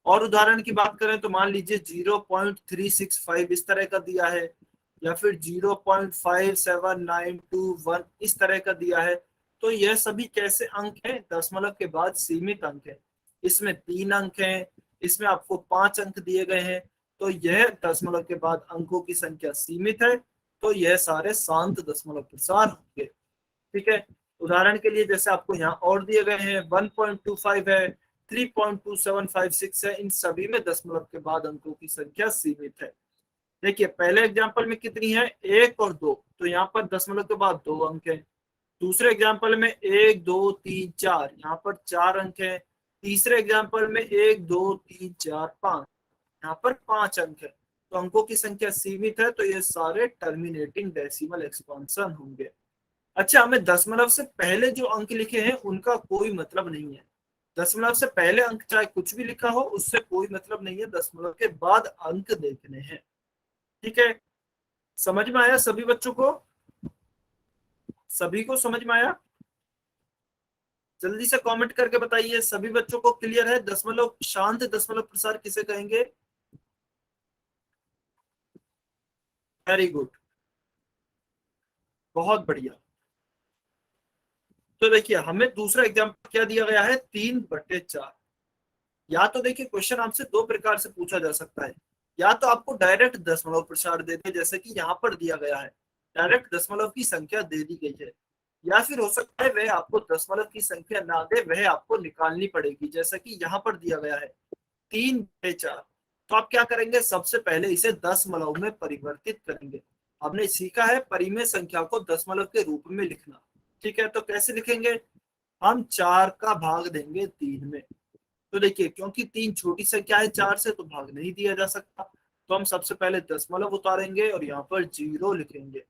Speaker 1: और उदाहरण की बात करें तो मान लीजिए 0.365 इस तरह का दिया है, या फिर 0.57921 इस तरह का दिया है, तो यह सभी कैसे अंक हैं, दशमलव के बाद सीमित अंक है, इसमें 3 अंक हैं, इसमें आपको 5 अंक दिए गए हैं, तो यह दशमलव के बाद अंकों की संख्या सीमित है, तो यह सारे शांत दशमलव प्रसार होंगे। ठीक है, उदाहरण के लिए जैसे आपको यहाँ और दिए गए हैं 1.25 है, 3.2756 है, इन सभी में दशमलव के बाद अंकों की संख्या सीमित है। देखिए पहले एग्जांपल में कितनी है 1 और 2, तो यहाँ पर दशमलव के बाद 2 अंक है। दूसरे एग्जांपल में 1 2 3 4, यहाँ पर 4 अंक है। तीसरे एग्जांपल में 1 2 3 4 5, यहाँ पर 5 अंक है, तो अंकों की संख्या सीमित है, तो ये सारे टर्मिनेटिंग डेसिमल एक्सपांशन होंगे। अच्छा हमें दशमलव से पहले जो अंक लिखे हैं उनका कोई मतलब नहीं है, दशमलव से पहले अंक चाहे कुछ भी लिखा हो उससे कोई मतलब नहीं है, दशमलव के बाद अंक देखने हैं। ठीक है, समझ में आया सभी बच्चों को, सभी को समझ में आया? जल्दी से कमेंट करके बताइए सभी बच्चों को क्लियर है, दशमलव शांत दशमलव प्रसार किसे कहेंगे? वेरी गुड, बहुत बढ़िया। तो देखिए हमें दूसरा एग्जाम्पल क्या दिया गया है 3/4। या तो देखिए क्वेश्चन आपसे 2 प्रकार से पूछा जा सकता है, या तो आपको डायरेक्ट दशमलव प्रसार दे दे जैसे कि यहाँ पर दिया गया है, डायरेक्ट दशमलव की संख्या दे दी गई है, या फिर हो सकता है वह आपको दशमलव की संख्या ना दे, वह आपको निकालनी पड़ेगी, जैसा कि यहाँ पर दिया गया है 3/4। तो आप क्या करेंगे, सबसे पहले इसे दशमलव में परिवर्तित करेंगे। हमने सीखा है परिमेय संख्या को दशमलव के रूप में लिखना। ठीक है, तो कैसे लिखेंगे, हम 4 का भाग देंगे 3 में। तो देखिए क्योंकि 3 छोटी संख्या है 4 से, तो भाग नहीं दिया जा सकता, तो हम सबसे पहले दशमलव उतारेंगे और यहाँ पर 0 लिखेंगे।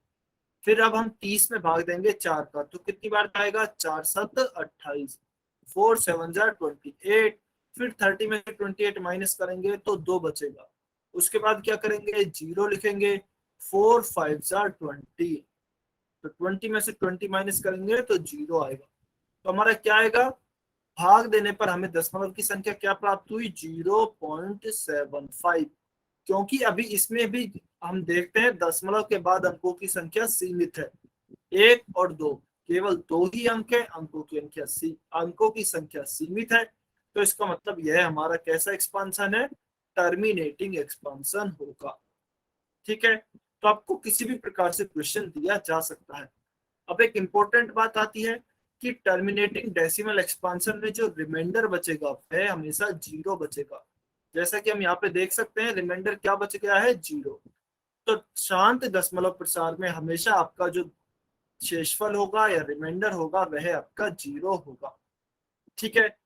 Speaker 1: फिर अब हम 30 में भाग देंगे 4 का, तो कितनी बार आएगा, 4 7 28, 4 7 28, फिर 30 में से 28 माइनस करेंगे तो 2 बचेगा। उसके बाद क्या करेंगे, 0 लिखेंगे, 4 5 20, तो 20 में से 20 माइनस करेंगे तो 0 आएगा, तो हमारा क्या आएगा भाग देने पर हमें दशमलव की संख्या क्या प्राप्त हुई, 0.75। क्योंकि अभी इसमें भी हम देखते हैं दशमलव के बाद अंकों की संख्या सीमित है, 1 और 2, केवल 2 ही अंक है, अंकों की संख्या सीमित है। तो इसका मतलब यह हमारा कैसा एक्सपांशन है, टर्मिनेटिंग एक्सपांशन होगा। ठीक है, तो आपको किसी भी प्रकार से क्वेश्चन दिया जा सकता है। अब एक इंपॉर्टेंट बात आती है कि टर्मिनेटिंग डेसिमल एक्सपांशन में जो रिमाइंडर बचेगा वह हमेशा 0 बचेगा। जैसा कि हम यहाँ पे देख सकते हैं रिमाइंडर क्या बच गया है, 0। तो शांत दशमलव प्रसार में हमेशा आपका जो शेषफल होगा या रिमाइंडर होगा वह आपका 0 होगा। ठीक है,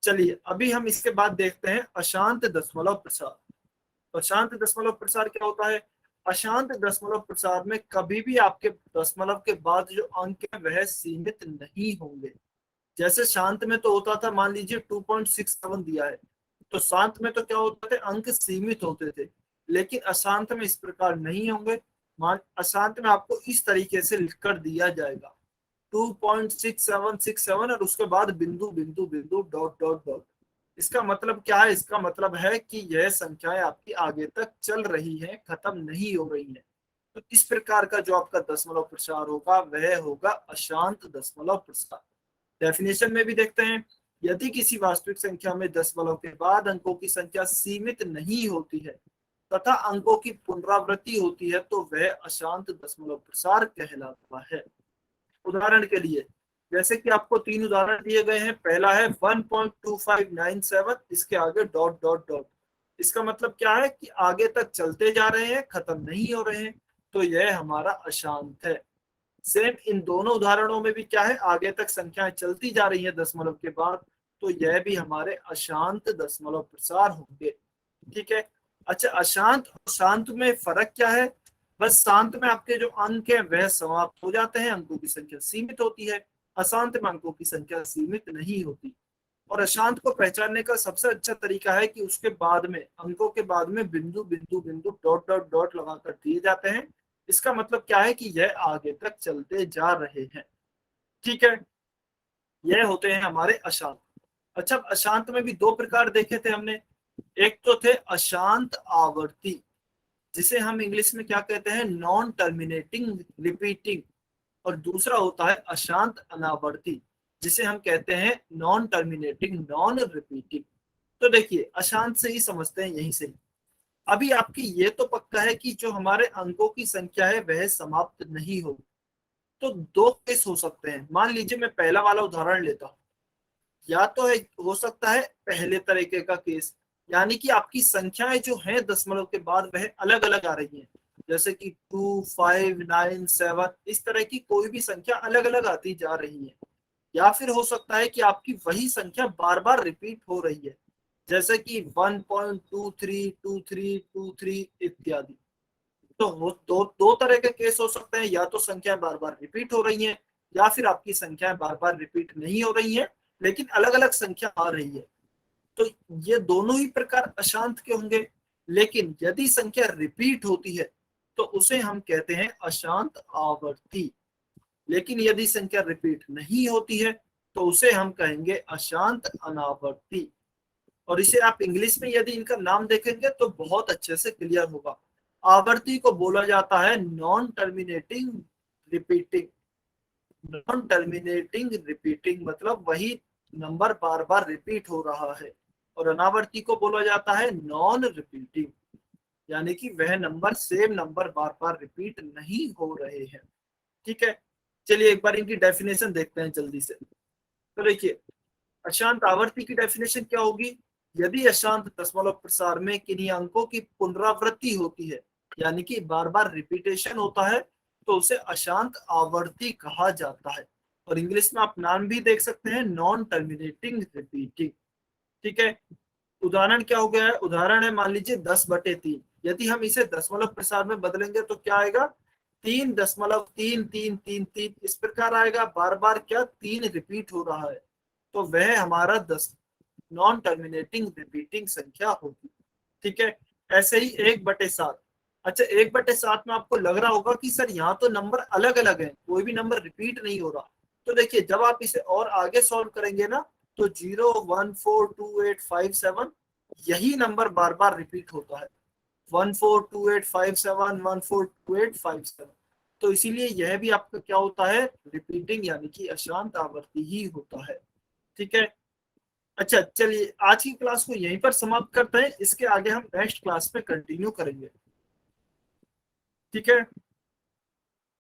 Speaker 1: चलिए अभी हम इसके बाद देखते हैं अशांत दशमलव प्रसार। अशांत दशमलव प्रसार क्या होता है, अशांत दशमलव प्रसार में कभी भी आपके दशमलव के बाद जो अंक है वह सीमित नहीं होंगे। जैसे शांत में तो होता था, मान लीजिए 2.67 दिया है, तो शांत में तो क्या होता थे, अंक सीमित होते थे। लेकिन अशांत में इस प्रकार नहीं होंगे। मान अशांत में आपको इस तरीके से लिख कर दिया जाएगा 2.6767 और उसके बाद बिंदु बिंदु बिंदु डॉट डॉट डॉट। इसका मतलब क्या है, इसका मतलब है कि यह संख्याएं आपकी आगे तक चल रही हैं, खत्म नहीं हो रही हैं। तो इस प्रकार का जो आपका दशमलव प्रसार होगा वह होगा अशांत दशमलव प्रसार। डेफिनेशन में भी देखते हैं, यदि किसी वास्तविक संख्या में दशमलव के बाद अंकों की संख्या सीमित नहीं होती है तथा अंकों की पुनरावृत्ति होती है तो वह अशांत दशमलव प्रसार कहलाता है। उदाहरण के लिए जैसे कि आपको 3 उदाहरण दिए गए हैं। पहला है 1.2597, इसके आगे डॉट डॉट डॉट। इसका मतलब क्या है कि आगे तक चलते जा रहे हैं, खत्म नहीं हो रहे हैं, तो यह हमारा अशांत है। सेम इन दोनों उदाहरणों में भी क्या है, आगे तक संख्याएं चलती जा रही है दशमलव के बाद, तो यह भी हमारे अशांत दशमलव प्रसार होंगे। ठीक है, अच्छा अशांत और शांत में फर्क क्या है, बस शांत में आपके जो अंक है वह समाप्त हो जाते हैं, अंकों की संख्या सीमित होती है। अशांत में अंकों की संख्या सीमित नहीं होती। और अशांत को पहचानने का सबसे अच्छा तरीका है कि उसके बाद में, अंकों के बाद में बिंदु बिंदु बिंदु डॉट डॉट डॉट लगाकर दिए जाते हैं। इसका मतलब क्या है कि यह आगे तक चलते जा रहे हैं। ठीक है, यह होते हैं हमारे अशांत। अच्छा, अशांत में भी 2 प्रकार देखे थे हमने। एक तो थे अशांत आवर्ती, जिसे हम इंग्लिश में क्या कहते हैं, नॉन टर्मिनेटिंग रिपीटिंग। और दूसरा होता है अशांत अनावर्ती, जिसे हम कहते हैं नॉन टर्मिनेटिंग नॉन रिपीटिंग। तो देखिए अशांत से ही समझते हैं यहीं से। अभी आपकी ये तो पक्का है कि जो हमारे अंकों की संख्या है वह समाप्त नहीं होगी। तो 2 केस हो सकते हैं। मान लीजिए मैं पहला वाला उदाहरण लेता हूँ, या तो है, हो सकता है पहले तरीके का केस, यानी कि आपकी संख्याएं जो हैं दशमलव के बाद वह अलग अलग आ रही हैं, जैसे कि 2, 5, 9, 7, इस तरह की कोई भी संख्या अलग अलग आती जा रही है। या फिर हो सकता है कि आपकी वही संख्या बार बार रिपीट हो रही है, जैसे कि 1.232323 इत्यादि। तो वो दो तरह के केस हो सकते हैं, या तो संख्या बार बार रिपीट हो रही है, या फिर आपकी संख्याएं बार बार रिपीट नहीं हो रही है लेकिन अलग अलग संख्या आ रही है। तो ये दोनों ही प्रकार अशांत के होंगे। लेकिन यदि संख्या रिपीट होती है तो उसे हम कहते हैं अशांत आवर्ती। लेकिन यदि संख्या रिपीट नहीं होती है तो उसे हम कहेंगे अशांत अनावर्ती। और इसे आप इंग्लिश में यदि इनका नाम देखेंगे तो बहुत अच्छे से क्लियर होगा। आवर्ती को बोला जाता है non terminating repeating. Non terminating repeating मतलब वही नंबर बार बार रिपीट हो रहा है। और अनावर्ती को बोला जाता है नॉन रिपीटिंग, यानी कि वह नंबर, सेम नंबर बार बार रिपीट नहीं हो रहे हैं। ठीक है, चलिए एक बार इनकी डेफिनेशन देखते हैं जल्दी से। तो देखिए अशांत आवर्ती की डेफिनेशन क्या होगी, यदि अशांत दशमलव प्रसार में किन्हीं अंकों की पुनरावृत्ति होती है, यानी कि बार बार रिपीटेशन होता है, तो उसे अशांत आवर्ती कहा जाता है। और इंग्लिश में आप नाम भी देख सकते हैं, नॉन टर्मिनेटिंग रिपीटिंग। ठीक है, उदाहरण क्या हो गया है, उदाहरण है मान लीजिए 10/3। यदि हम इसे दशमलव प्रसार में बदलेंगे तो क्या आएगा, 3.3333, इस प्रकार आएगा। बार बार क्या 3 रिपीट हो रहा है, तो वह हमारा नॉन टर्मिनेटिंग रिपीटिंग संख्या होगी। ठीक है, ऐसे ही 1/7। अच्छा, 1/7 में आपको लग रहा होगा कि सर यहाँ तो नंबर अलग अलग है, कोई भी नंबर रिपीट नहीं हो रहा। तो देखिए जब आप इसे और आगे सॉल्व करेंगे ना तो 0 1 4 2 8 5 7 यही नंबर बार बार रिपीट होता है, 1 4 2 8 5 7 1 4 2 8 5 7। तो इसीलिए यह भी आपका क्या होता है, रिपीटिंग यानी कि अशांत आवर्ती ही होता है। ठीक है, अच्छा चलिए आज की क्लास को यहीं पर समाप्त करते हैं, इसके आगे हम नेक्स्ट क्लास में कंटिन्यू करेंगे। ठीक है।